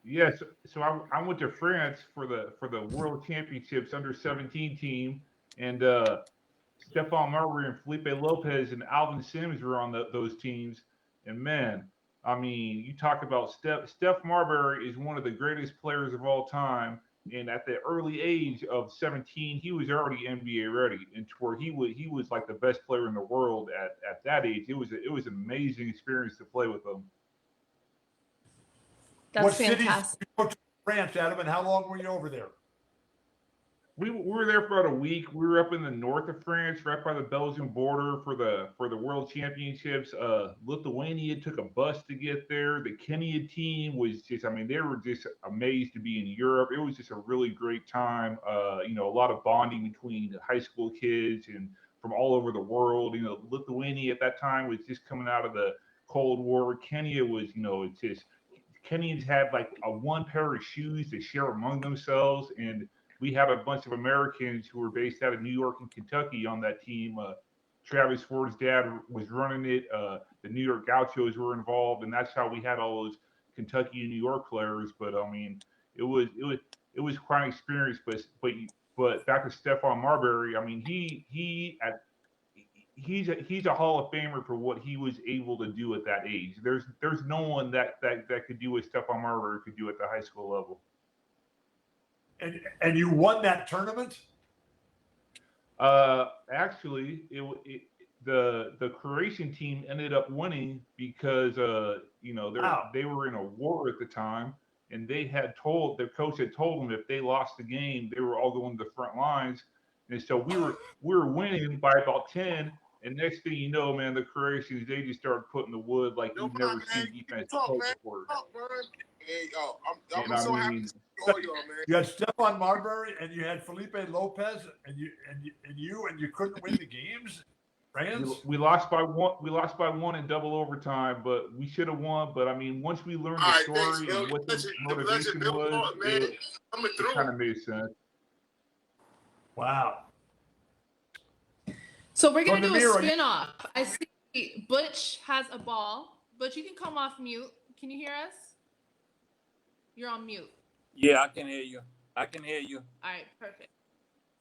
Yes, so I went to France for the World Championships under-17 team, and Stephon Marbury and Felipe Lopez and Alvin Sims were on those teams. And man, I mean, you talk about Steph Marbury is one of the greatest players of all time. And at the early age of 17, he was already NBA ready, and to where he was like the best player in the world at that age. It was an amazing experience to play with him. That's fantastic. Cities you go to France, Adam, and how long were you over there? We were there for about a week. We were up in the north of France, right by the Belgian border for the World Championships. Lithuania took a bus to get there. The Kenya team was just, I mean, they were just amazed to be in Europe. It was just a really great time. A lot of bonding between high school kids and from all over the world. Lithuania at that time was just coming out of the Cold War. Kenya was, it's just, Kenyans had like a one pair of shoes to share among themselves, and we had a bunch of Americans who were based out of New York and Kentucky on that team. Travis Ford's dad was running it. The New York Gauchos were involved, and that's how we had all those Kentucky and New York players. But I mean, it was quite an experience. But back to Stephon Marbury, I mean, he's a Hall of Famer for what he was able to do at that age. There's no one that could do what Stephon Marbury could do at the high school level. And you won that tournament? Actually, the Croatian team ended up winning because they were in a war at the time, and their coach had told them if they lost the game, they were all going to the front lines, and so we were winning by about 10. And next thing you know, man, the Croatians, they just started putting the wood like you've never seen defense before. Hey, yo, I'm so happy all y'all, man. You had Stephon Marbury and you had Felipe Lopez, and you couldn't win the games. Rams? We lost by one. We lost by one in double overtime, but we should have won. But I mean, once we learned the story and what the motivation was, it kind of made sense. Wow. So we're gonna do Namir, a spin-off. I see Butch has a ball. Butch, you can come off mute. Can you hear us? You're on mute. Yeah, I can hear you. I can hear you. All right, perfect.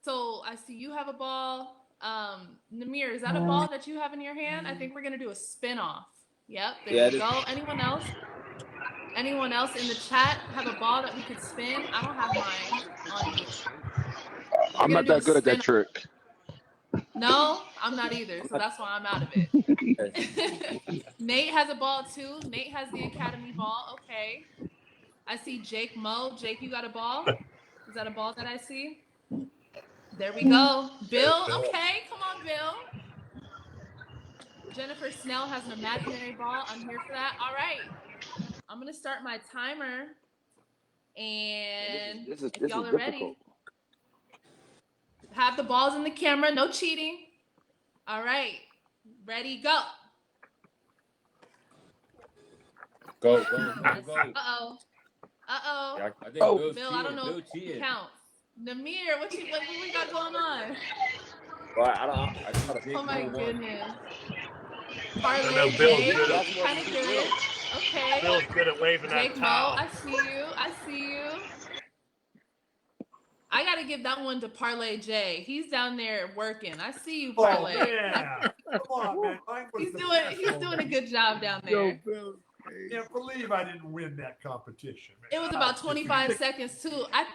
So I see you have a ball. Namir, is that a ball that you have in your hand? I think we're gonna do a spin-off. Yep, there we go. Anyone else? Anyone else in the chat have a ball that we could spin? I don't have mine on me. I'm not that good at that trick. No, I'm not either, so that's why I'm out of it. Nate has a ball too. Nate has the Academy ball. Okay. I see Jake Mo. Jake, you got a ball? Is that a ball that I see? There we go. Bill, okay. Come on, Bill. Jennifer Snell has an imaginary ball. I'm here for that. All right. I'm going to start my timer. And if y'all are ready, have the balls in the camera. No cheating. All right. Ready, go. Go. Uh-oh. Yeah, I think Bill's Bill, cheating. I don't know if it counts. Namir, what we got going on? Well, Oh my goodness. Parlay Jake, kind of good. Okay. Bill's good at waving Jake that Mo, towel. I see you. I gotta give that one to Parlay J. He's down there working. I see you, Parlay. Oh, yeah. Come on, man. He's doing a good job down there. Yo, Bill, I can't believe I didn't win that competition, man. It was about 25 seconds too. I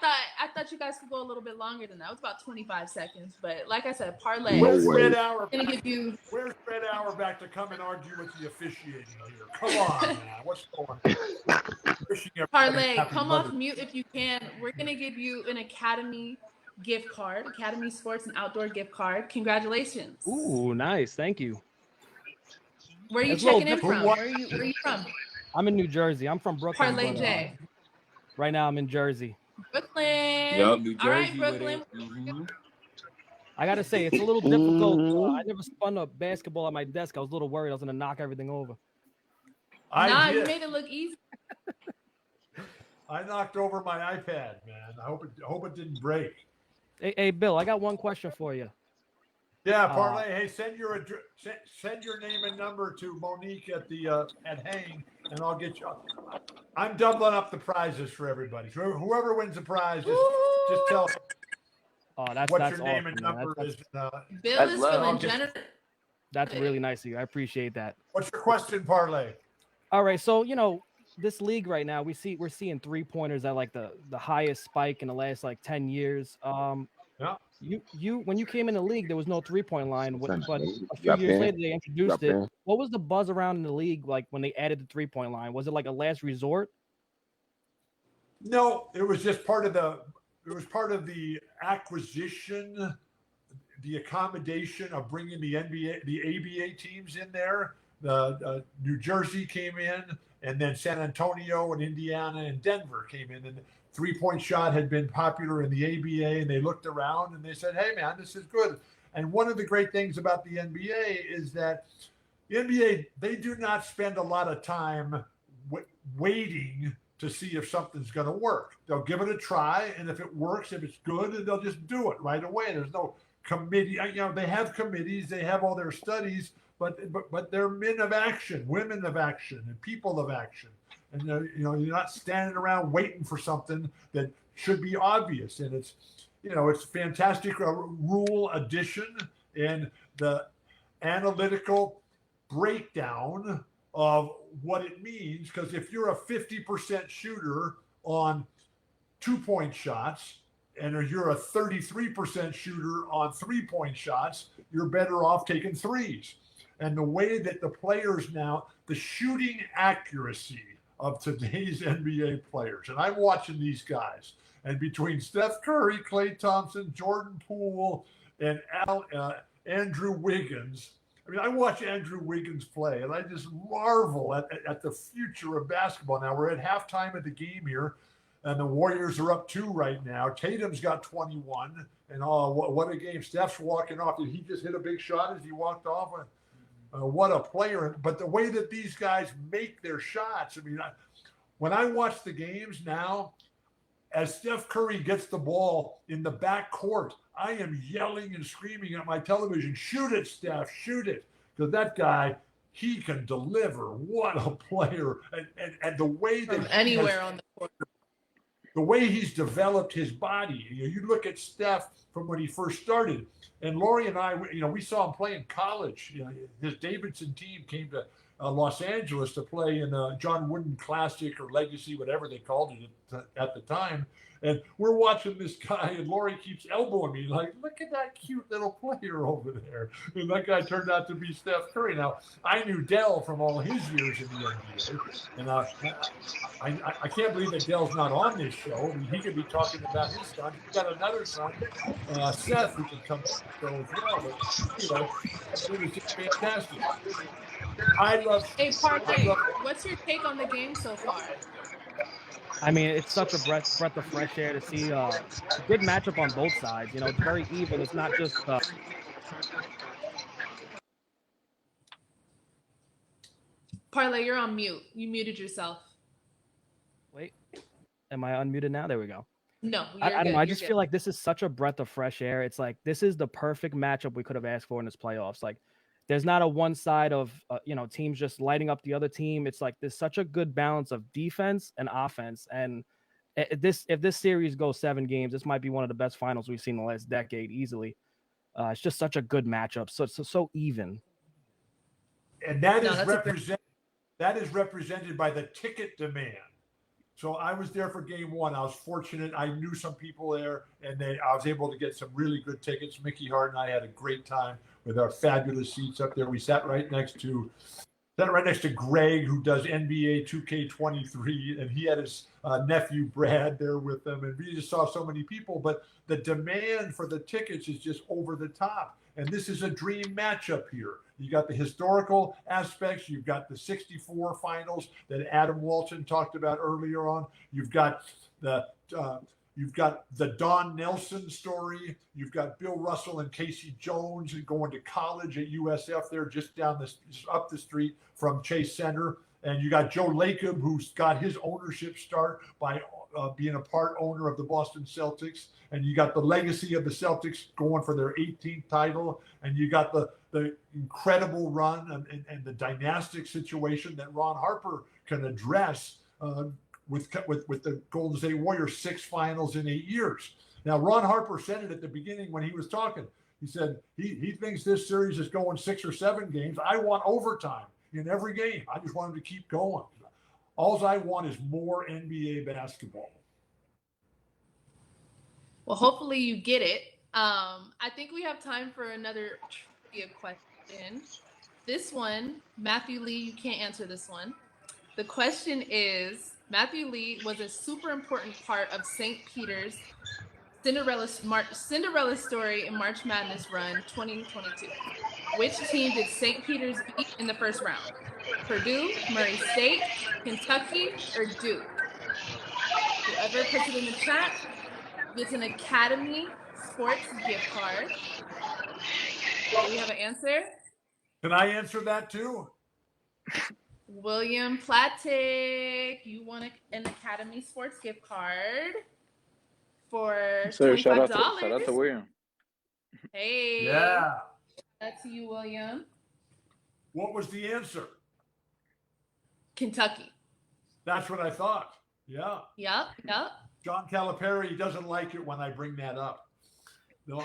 thought you guys could go a little bit longer than that. It was about 25 seconds, but like I said, Parlay. Where's Fred Hour? Gonna give you. Where's Fred Hour back to come and argue with the officiating here? Come on, man. What's going on? Parlay, come off mute if you can. We're gonna give you an Academy gift card, Academy Sports and Outdoor gift card. Congratulations. Ooh, nice. Thank you. Where are you checking in from? Where are you from? I'm in New Jersey. I'm from Brooklyn. Parlay J. Right now, I'm in Jersey. Brooklyn. Yup, New Jersey. All right, Brooklyn. I gotta say, it's a little difficult. I never spun a basketball at my desk. I was a little worried I was gonna knock everything over. You made it look easy. I knocked over my iPad, man. I hope it didn't break. Hey, Bill, I got one question for you. Yeah, Parlay. Hey, send your name and number to Monique at Hang, and I'll get you. I'm doubling up the prizes for everybody. So whoever wins the prize, just tell. That's your awesome, name and number is. Bill is feeling generous. That's really nice of you. I appreciate that. What's your question, Parlay? All right, so this league right now, we're seeing 3-pointers at like the highest spike in the last like 10 years. Yeah. You when you came in the league, there was no 3-point line, but a few years later they introduced it. What was the buzz around in the league like when they added the 3-point line? Was it like a last resort? No, it was just part of the acquisition, the accommodation of bringing the ABA teams in there. The New Jersey came in, and then San Antonio and Indiana and Denver came in, and the 3-point shot had been popular in the ABA, and they looked around and they said, hey man, this is good. And one of the great things about the NBA is that the NBA, they do not spend a lot of time waiting to see if something's going to work. They'll give it a try, and if it works, if it's good, then they'll just do it right away. There's no committee. They have committees, they have all their studies, but they're men of action, women of action, and people of action. And you're not standing around waiting for something that should be obvious. And it's fantastic rule addition and the analytical breakdown of what it means. Because if you're a 50% shooter on 2-point shots, and you're a 33% shooter on 3-point shots, you're better off taking threes. And the way that the players now, the shooting accuracy of today's NBA players. And I'm watching these guys. And between Steph Curry, Klay Thompson, Jordan Poole, and Andrew Wiggins, I watch Andrew Wiggins play, and I just marvel at the future of basketball. Now, we're at halftime of the game here. and the Warriors are up 2 right now. Tatum's got 21, and what a game! Steph's walking off. Did he just hit a big shot as he walked off? What a player! But the way that these guys make their shots, I mean, when I watch the games now, as Steph Curry gets the ball in the back court, I am yelling and screaming at my television, "Shoot it, Steph, shoot it." Because that guy, he can deliver. What a player. And the way that from anywhere on the court. The way he's developed his body. You look at Steph from when he first started, and Lori and I, we saw him play in college. His Davidson team came to Los Angeles to play in a John Wooden Classic or Legacy, whatever they called it at the time. And we're watching this guy, and Lori keeps elbowing me like, "Look at that cute little player over there." And that guy turned out to be Steph Curry. Now, I knew Dell from all his years in the NBA, and I can't believe that Dell's not on this show. I mean, he could be talking about his son. He's got another son, Seth, who can come to the show as well. But, it was just fantastic. Hey, Parlay, what's your take on the game so far? I mean, it's such a breath of fresh air to see a good matchup on both sides. It's very even. It's not just. Parlay, you're on mute. You muted yourself. Wait, am I unmuted now? There we go. No, I don't know. I just feel like this is such a breath of fresh air. It's like this is the perfect matchup we could have asked for in this playoffs. Like, there's not a one side of teams just lighting up the other team. It's like there's such a good balance of defense and offense. And if this series goes 7 games, this might be one of the best finals we've seen in the last decade easily. It's just such a good matchup. So even. And that is represented by the ticket demand. So I was there for game 1. I was fortunate. I knew some people there, and I was able to get some really good tickets. Mickey Hart and I had a great time with our fabulous seats up there. We sat right next to Greg, who does NBA 2K23, and he had his nephew Brad there with them. And we just saw so many people, but the demand for the tickets is just over the top. And this is a dream matchup here. You got the historical aspects. You've got the 64 finals that Adam Walton talked about earlier on. You've got the Don Nelson story. You've got Bill Russell and Casey Jones going to college at USF there, just up the street from Chase Center. And you got Joe Lacob, who's got his ownership start by being a part owner of the Boston Celtics. And you got the legacy of the Celtics going for their 18th title. And you got the incredible run and the dynastic situation that Ron Harper can address with the Golden State Warriors, 6 finals in 8 years. Now, Ron Harper said it at the beginning when he was talking. He said he thinks this series is going 6 or 7 games. I want overtime in every game. I just want him to keep going. All I want is more NBA basketball. Well, hopefully you get it. I think we have time for another trivia question. This one, Matthew Lee, you can't answer this one. The question is, Matthew Lee was a super important part of St. Peter's Cinderella story in March Madness run 2022. Which team did St. Peter's beat in the first round? Purdue, Murray State, Kentucky, or Duke? Whoever puts it in the chat gets an Academy Sports gift card. Do we have an answer? Can I answer that too? William Platic, you won an Academy Sports gift card for $25. Shout out to William. Hey. Yeah. That's you, William. What was the answer? Kentucky. That's what I thought. Yeah. Yep. John Calipari doesn't like it when I bring that up. No,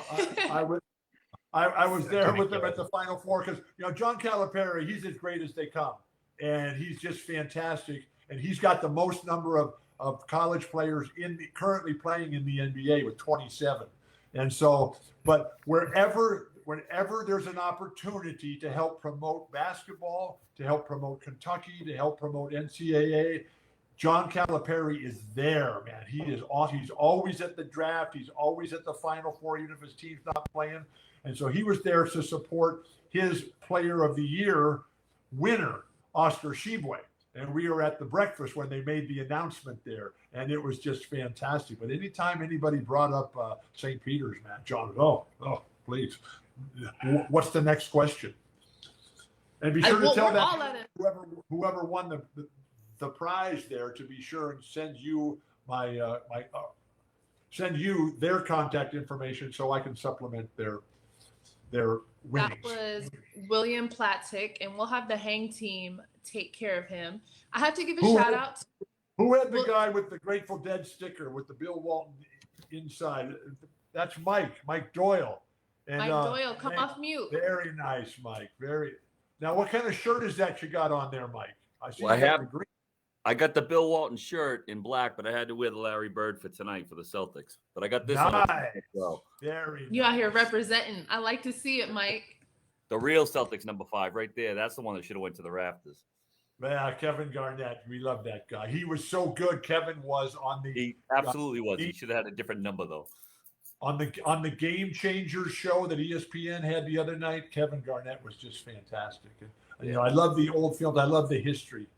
I was there with them at the Final Four because John Calipari, he's as great as they come, and he's just fantastic. And he's got the most number of college players currently playing in the NBA with 27. And so, but whenever there's an opportunity to help promote basketball, to help promote Kentucky, to help promote NCAA, John Calipari is there, man. He's always at the draft. He's always at the Final Four, even if his team's not playing. And so he was there to support his Player of the Year winner, Oscar Tshiebwe. and we were at the breakfast when they made the announcement there, and it was just fantastic. But anytime anybody brought up St. Peter's, man, John, please, what's the next question? And be sure to tell that whoever won the prize there to be sure and send you send you their contact information so I can supplement their winnings. That was William Plattick, and we'll have the Hang team take care of him. I have to give a shout out to who had the guy with the Grateful Dead sticker with the Bill Walton inside. That's Mike Doyle. And, Mike Doyle, come off mute. Very nice, Mike. Now, what kind of shirt is that you got on there, Mike? I see. Well, I got the Bill Walton shirt in black, but I had to wear the Larry Bird for tonight for the Celtics. But I got this on as well. Very You out here representing. I like to see it, Mike. The real Celtics number 5 right there. That's the one that should have went to the rafters. Yeah, Kevin Garnett. We love that guy. He was so good. Kevin was on the. He absolutely was. He should have had a different number though. On the Game Changers show that ESPN had the other night, Kevin Garnett was just fantastic. And, I love the old field. I love the history.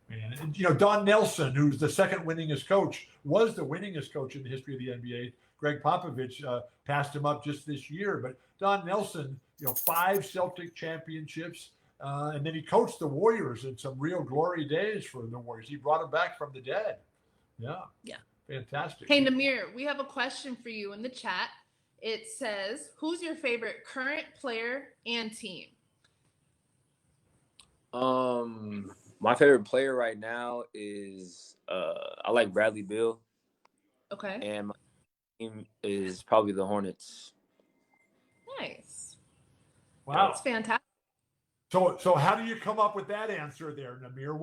Man. And, Don Nelson, who's the second winningest coach, was the winningest coach in the history of the NBA. Greg Popovich passed him up just this year. But Don Nelson, 5 Celtic championships, and then he coached the Warriors in some real glory days for the Warriors. He brought them back from the dead. Yeah. Fantastic. Hey, Namir, we have a question for you in the chat. It says, who's your favorite current player and team? My favorite player right now is I like Bradley Beal. Okay. And my team is probably the Hornets. Nice. Wow. That's fantastic. So how do you come up with that answer there, Namir?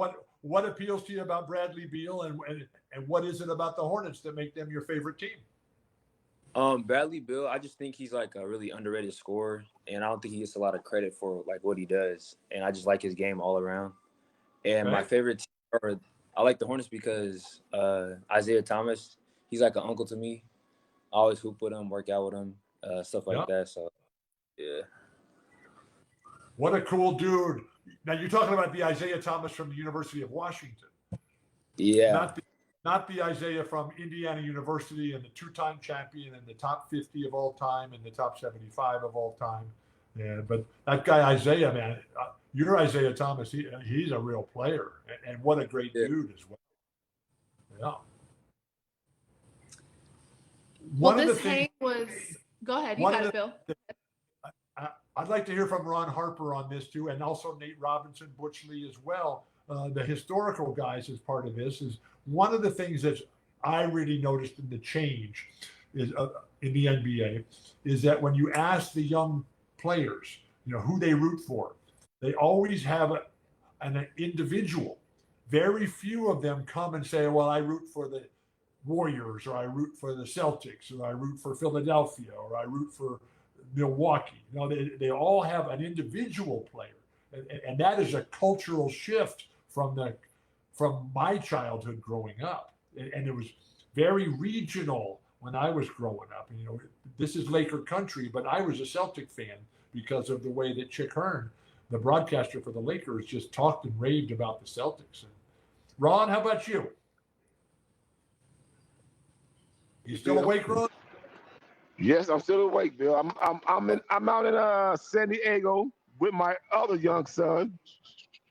What appeals to you about Bradley Beal, and what is it about the Hornets that make them your favorite team? Bradley Beal, I just think he's like a really underrated scorer, and I don't think he gets a lot of credit for like what he does. And I just like his game all around. And my favorite team, I like the Hornets because Isaiah Thomas, he's like an uncle to me. I always hoop with him, work out with him, stuff like that. So, yeah. What a cool dude. Now, you're talking about the Isaiah Thomas from the University of Washington. Yeah. Not the Isaiah from Indiana University and the 2-time champion and the top 50 of all time and the top 75 of all time. Yeah, but that guy Isaiah, man, you're Isaiah Thomas. He's a real player, and what a great dude as well. Yeah. Well, this hang was. Go ahead. You got it, Bill. I'd like to hear from Ron Harper on this too, and also Nate Robinson, Butch Lee as well. The historical guys as part of this is one of the things that I really noticed in the change is in the NBA is that when you ask the young players, who they root for, they always have an individual. Very few of them come and say, well, I root for the Warriors, or I root for the Celtics, or I root for Philadelphia, or I root for Milwaukee. They all have an individual player. And that is a cultural shift from my childhood growing up. And it was very regional when I was growing up. This is Laker country, but I was a Celtic fan because of the way that Chick Hearn, the broadcaster for the Lakers, just talked and raved about the Celtics. And Ron, how about you? You still awake, Ron? Yes, I'm still awake, Bill. I'm out in San Diego with my other young son.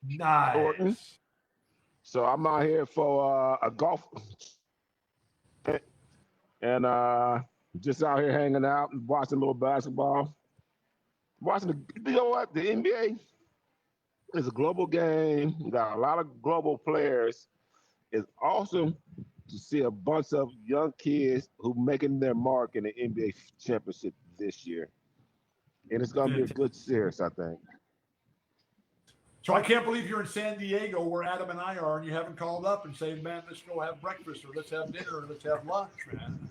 Nice. Thornton. So I'm out here for a golf and just out here hanging out and watching a little basketball. Watching the NBA is a global game. We got a lot of global players. It's awesome to see a bunch of young kids who making their mark in the NBA championship this year. And it's going to be a good series, I think. So I can't believe you're in San Diego where Adam and I are, and you haven't called up and say, man, let's go have breakfast, or let's have dinner, or let's have lunch, man.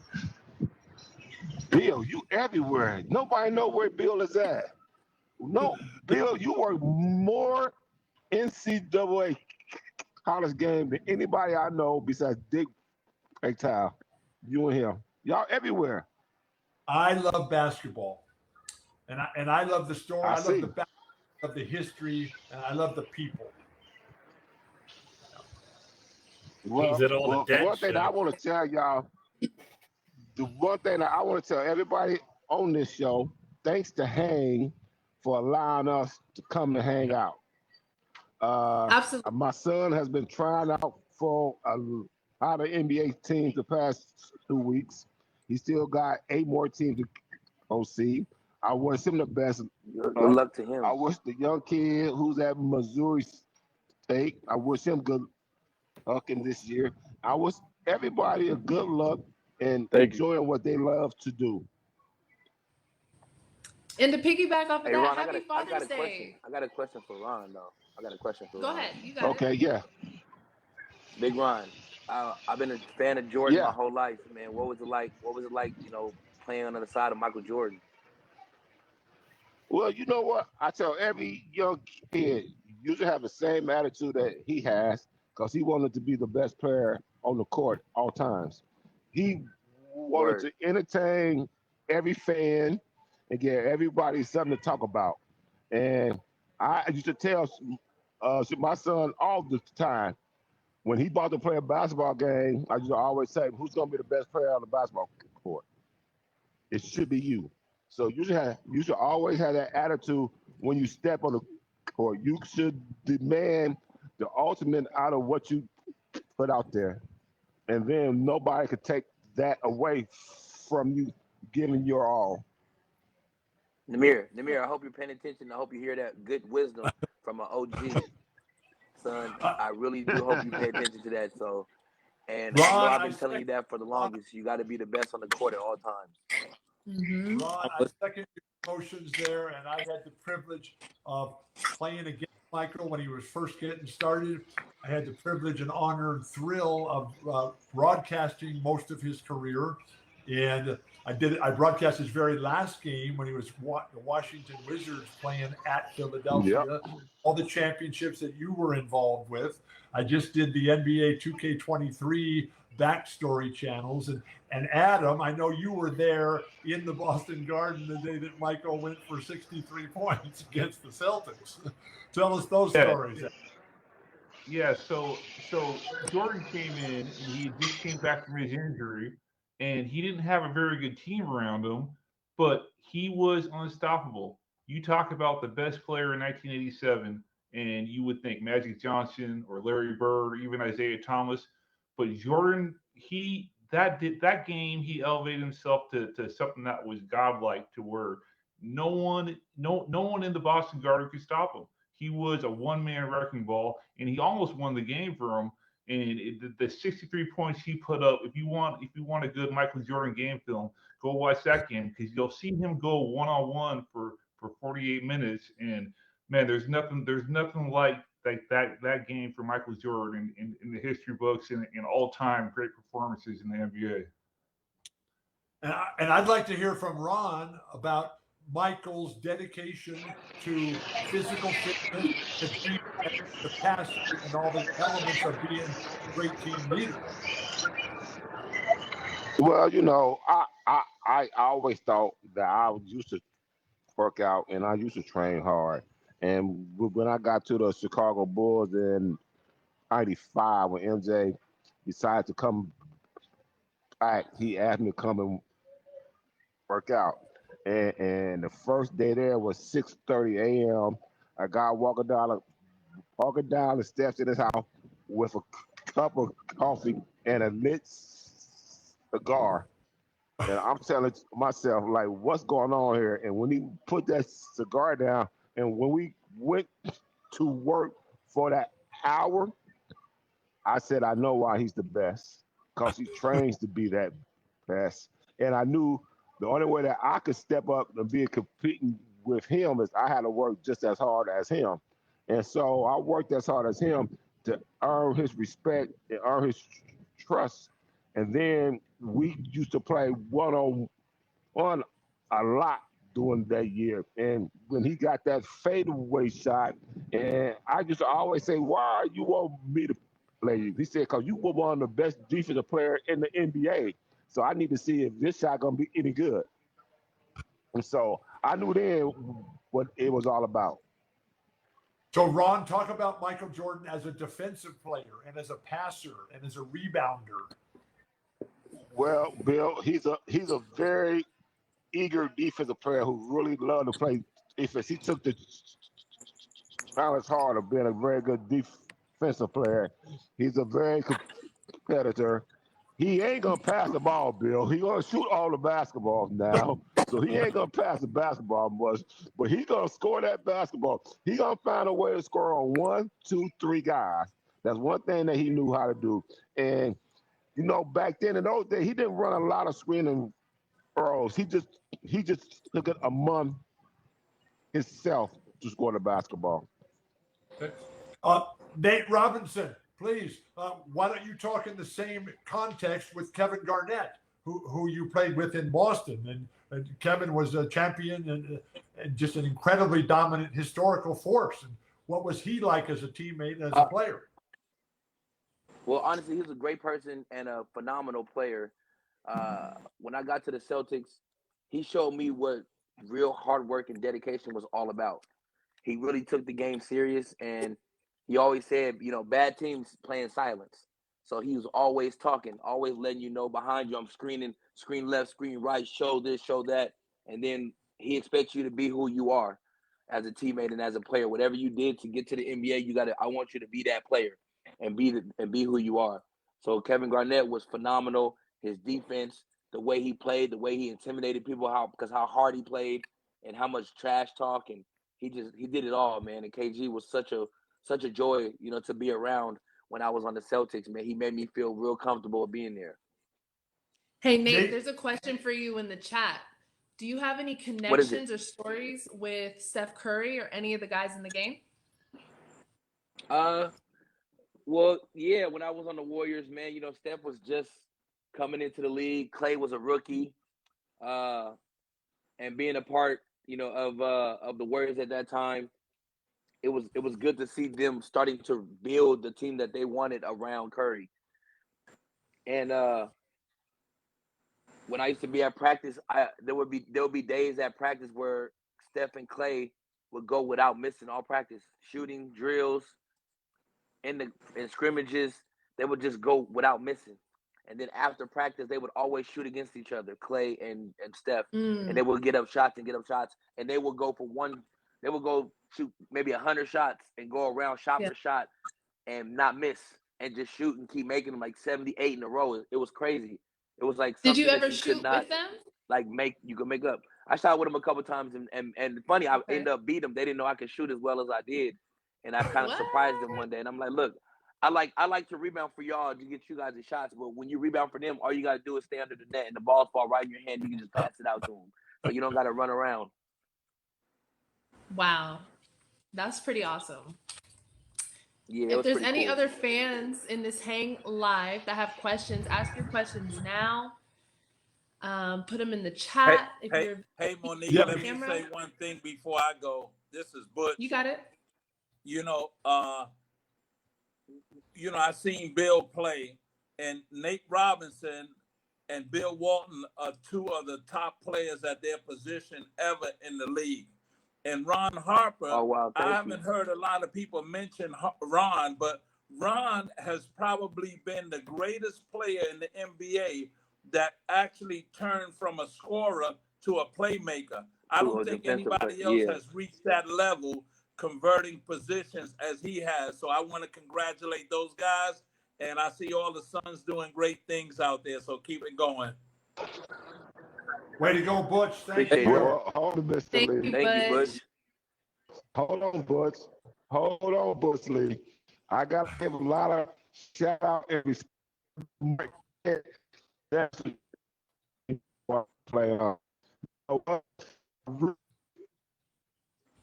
Bill, you everywhere. Nobody know where Bill is at. No, Bill, you work more NCAA college game than anybody I know besides Dick Paytile. You and him. Y'all everywhere. I love basketball. And I love the story. I love the basketball, I love the history, and I love the people. Well, it all the well, dead one thing shit. I want to tell y'all, the one thing that I want to tell everybody on this show, thanks to Hang for allowing us to come and hang out. Absolutely. My son has been trying out for a lot of NBA teams the past 2 weeks. He still got 8 more teams to go see. I wish him the best. Good luck to him. I wish the young kid who's at Missouri State, I wish him good luck in this year. I wish everybody a good luck and enjoying what they love to do. And to piggyback off of Hey, that, Ron, happy I got Father's a question. Day. I got a question for Ron, though. I got a question for Go Ron. ahead. You got Okay, it. yeah. Big Ron, I've been a fan of Jordan Yeah. my whole life, man. What was it like? Playing on the side of Michael Jordan? Well, you know what? I tell every young kid, you should have the same attitude that he has because he wanted to be the best player on the court all times. He wanted Word. to entertain every fan and get everybody something to talk about. And I used to tell my son all the time when he bought to play a basketball game, I used to always say, who's going to be the best player on the basketball court? It should be you. So you should always have that attitude when you step on the court. You should demand the ultimate out of what you put out there, and then nobody could take that away from you giving your all. Namir, I hope you're paying attention. I hope you hear that good wisdom from an OG. Son, I really do hope you pay attention to that. So, and I know I've been telling you that for the longest. You got to be the best on the court at all times. Mm-hmm. Ron, I second your emotions there, and I had the privilege of playing against Michael when he was first getting started. I had the privilege and honor and thrill of broadcasting most of his career, and I broadcast his very last game when he was the Washington Wizards playing at Philadelphia. Yep. All the championships that you were involved with. I just did the NBA 2K23 backstory channels, and Adam, I know you were there in the Boston Garden the day that Michael went for 63 points against the Celtics. Tell us those stories. Yeah, so Jordan came in and he just came back from his injury, and he didn't have a very good team around him, but he was unstoppable. You talk about the best player in 1987, and you would think Magic Johnson or Larry Bird or even Isaiah Thomas, but Jordan, that game he elevated himself to something that was godlike, to where no one in the Boston Garden could stop him. He was a one-man wrecking ball, and he almost won the game for him. And the 63 points he put up, if you want a good Michael Jordan game film, go watch that game, because you'll see him go one-on-one for 48 minutes. And man, there's nothing like that game for Michael Jordan in the history books and in all-time great performances in the NBA. And I'd like to hear from Ron about Michael's dedication to physical fitness, the passion, and all the elements of being a great team leader. Well, I always thought that I used to work out and I used to train hard. And when I got to the Chicago Bulls in '95, when MJ decided to come back, he asked me to come and work out. And the first day there was 6:30 a.m. A guy walking down the steps in his house with a cup of coffee and a lit cigar. And I'm telling myself, like, what's going on here? And when he put that cigar down, and when we went to work for that hour, I said, I know why he's the best, because he trains to be that best. And I knew the only way that I could step up and be competing with him is I had to work just as hard as him. And so I worked as hard as him to earn his respect and earn his trust. And then we used to play one-on-one a lot during that year. And when he got that fadeaway shot, and I used to always say, why you want me to play you? He said, because you were one of the best defensive players in the NBA. So I need to see if this shot going to be any good. And so I knew then what it was all about. So, Ron, talk about Michael Jordan as a defensive player and as a passer and as a rebounder. Well, Bill, he's a very eager defensive player who really loved to play defense. He took the challenge hard of being a very good defensive player. He's a very competitor. He ain't gonna pass the ball, Bill. He gonna shoot all the basketballs now. So he ain't gonna pass the basketball much, but he's gonna score that basketball. He gonna find a way to score on 1, 2, 3 guys. That's one thing that he knew how to do. And back then in those days, he didn't run a lot of screening throws. He just took it among himself to score the basketball. Nate Robinson, please. Why don't you talk in the same context with Kevin Garnett, who you played with in Boston, and Kevin was a champion and just an incredibly dominant historical force. And what was he like as a teammate and as a player? Well, honestly, he was a great person and a phenomenal player. When I got to the Celtics, he showed me what real hard work and dedication was all about. He really took the game serious, and he always said, bad teams play in silence. So he was always talking, always letting you know behind you, I'm screening, screen left, screen right, show this, show that. And then he expects you to be who you are as a teammate and as a player. Whatever you did to get to the NBA, I want you to be that player and be who you are. So Kevin Garnett was phenomenal. His defense, the way he played, the way he intimidated people, how hard he played and how much trash talk, and he did it all, man. And KG was such a joy, to be around when I was on the Celtics, man. He made me feel real comfortable being there. Hey, Nate, there's a question for you in the chat. Do you have any connections or stories with Steph Curry or any of the guys in the game? Well, yeah, when I was on the Warriors, man, Steph was just coming into the league. Clay was a rookie. And being a part, of the Warriors at that time, it was good to see them starting to build the team that they wanted around Curry. And when I used to be at practice, there would be days at practice where Steph and Clay would go without missing all practice, shooting drills, in scrimmages. They would just go without missing. And then after practice, they would always shoot against each other, Clay and Steph. And they would get up shots. And they would go they would go shoot maybe 100 shots and go around shot for shot and not miss and just shoot and keep making them like 78 in a row. It was crazy. It was like something Did you ever that you shoot could not with them? you could make up. I shot with them a couple times and funny, I ended up beating them. They didn't know I could shoot as well as I did. And I kind of surprised them one day. And I'm like, look, I like to rebound for y'all to get you guys the shots, but when you rebound for them, all you gotta do is stay under the net and the balls fall right in your hand. You can just pass it out to them, so you don't gotta run around. Wow, that's pretty awesome. Yeah. If there's any other fans in this Hang Live that have questions, ask your questions now. Put them in the chat. Hey, Monique, let me say one thing before I go. This is Butch. You got it. I seen Bill play, and Nate Robinson and Bill Walton are two of the top players at their position ever in the league. And Ron Harper, I haven't heard a lot of people mention Ron, but Ron has probably been the greatest player in the NBA that actually turned from a scorer to a playmaker. I don't think anybody else has reached that level, converting positions as he has. So I want to congratulate those guys, and I see all the Suns doing great things out there. So keep it going. Way to go, Butch. Thank you. Well, hold on, Mr. Lee. Thank you, Butch. Hold on, Butch. Hold on, Butch Lee. I got to give a lot of shout out and respect. That's play on.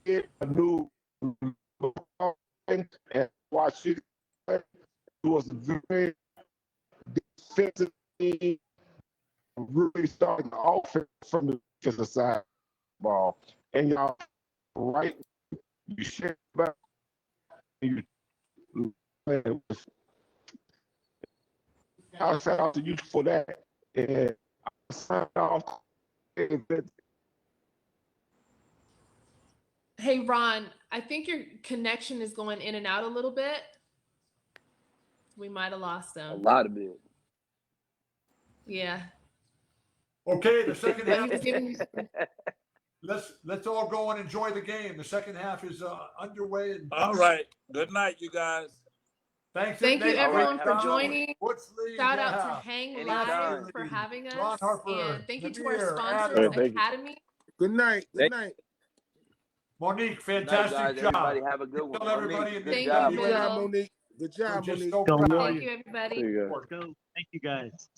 Get a new and watch it. It was very defensive team. Really starting the offense from the defensive side ball. And y'all right, you share back. You I'll shout out to you for that. And I signed off. Hey, Ron, I think your connection is going in and out a little bit. We might have lost him. A lot of it. Yeah. Okay, the second But half. he was giving you Let's all go and enjoy the game. The second half is underway. And All right. Good night, you guys. Thanks. Thank you, Nate, everyone, Ron, for joining. Woodsley, Shout out yeah. to Hang Anytime. Live for having us. Ron Harper, And thank you to our Namir, sponsors, Adam. Thank you. Academy. Good night. Good night. Monique, Good night, fantastic guys. job. Everybody have a good one. Tell everybody Monique, in good Thank job, you, Good man. job, Bill. Monique. Good We're job, just Monique. so proud. Thank you, everybody. See you guys. Thank you guys.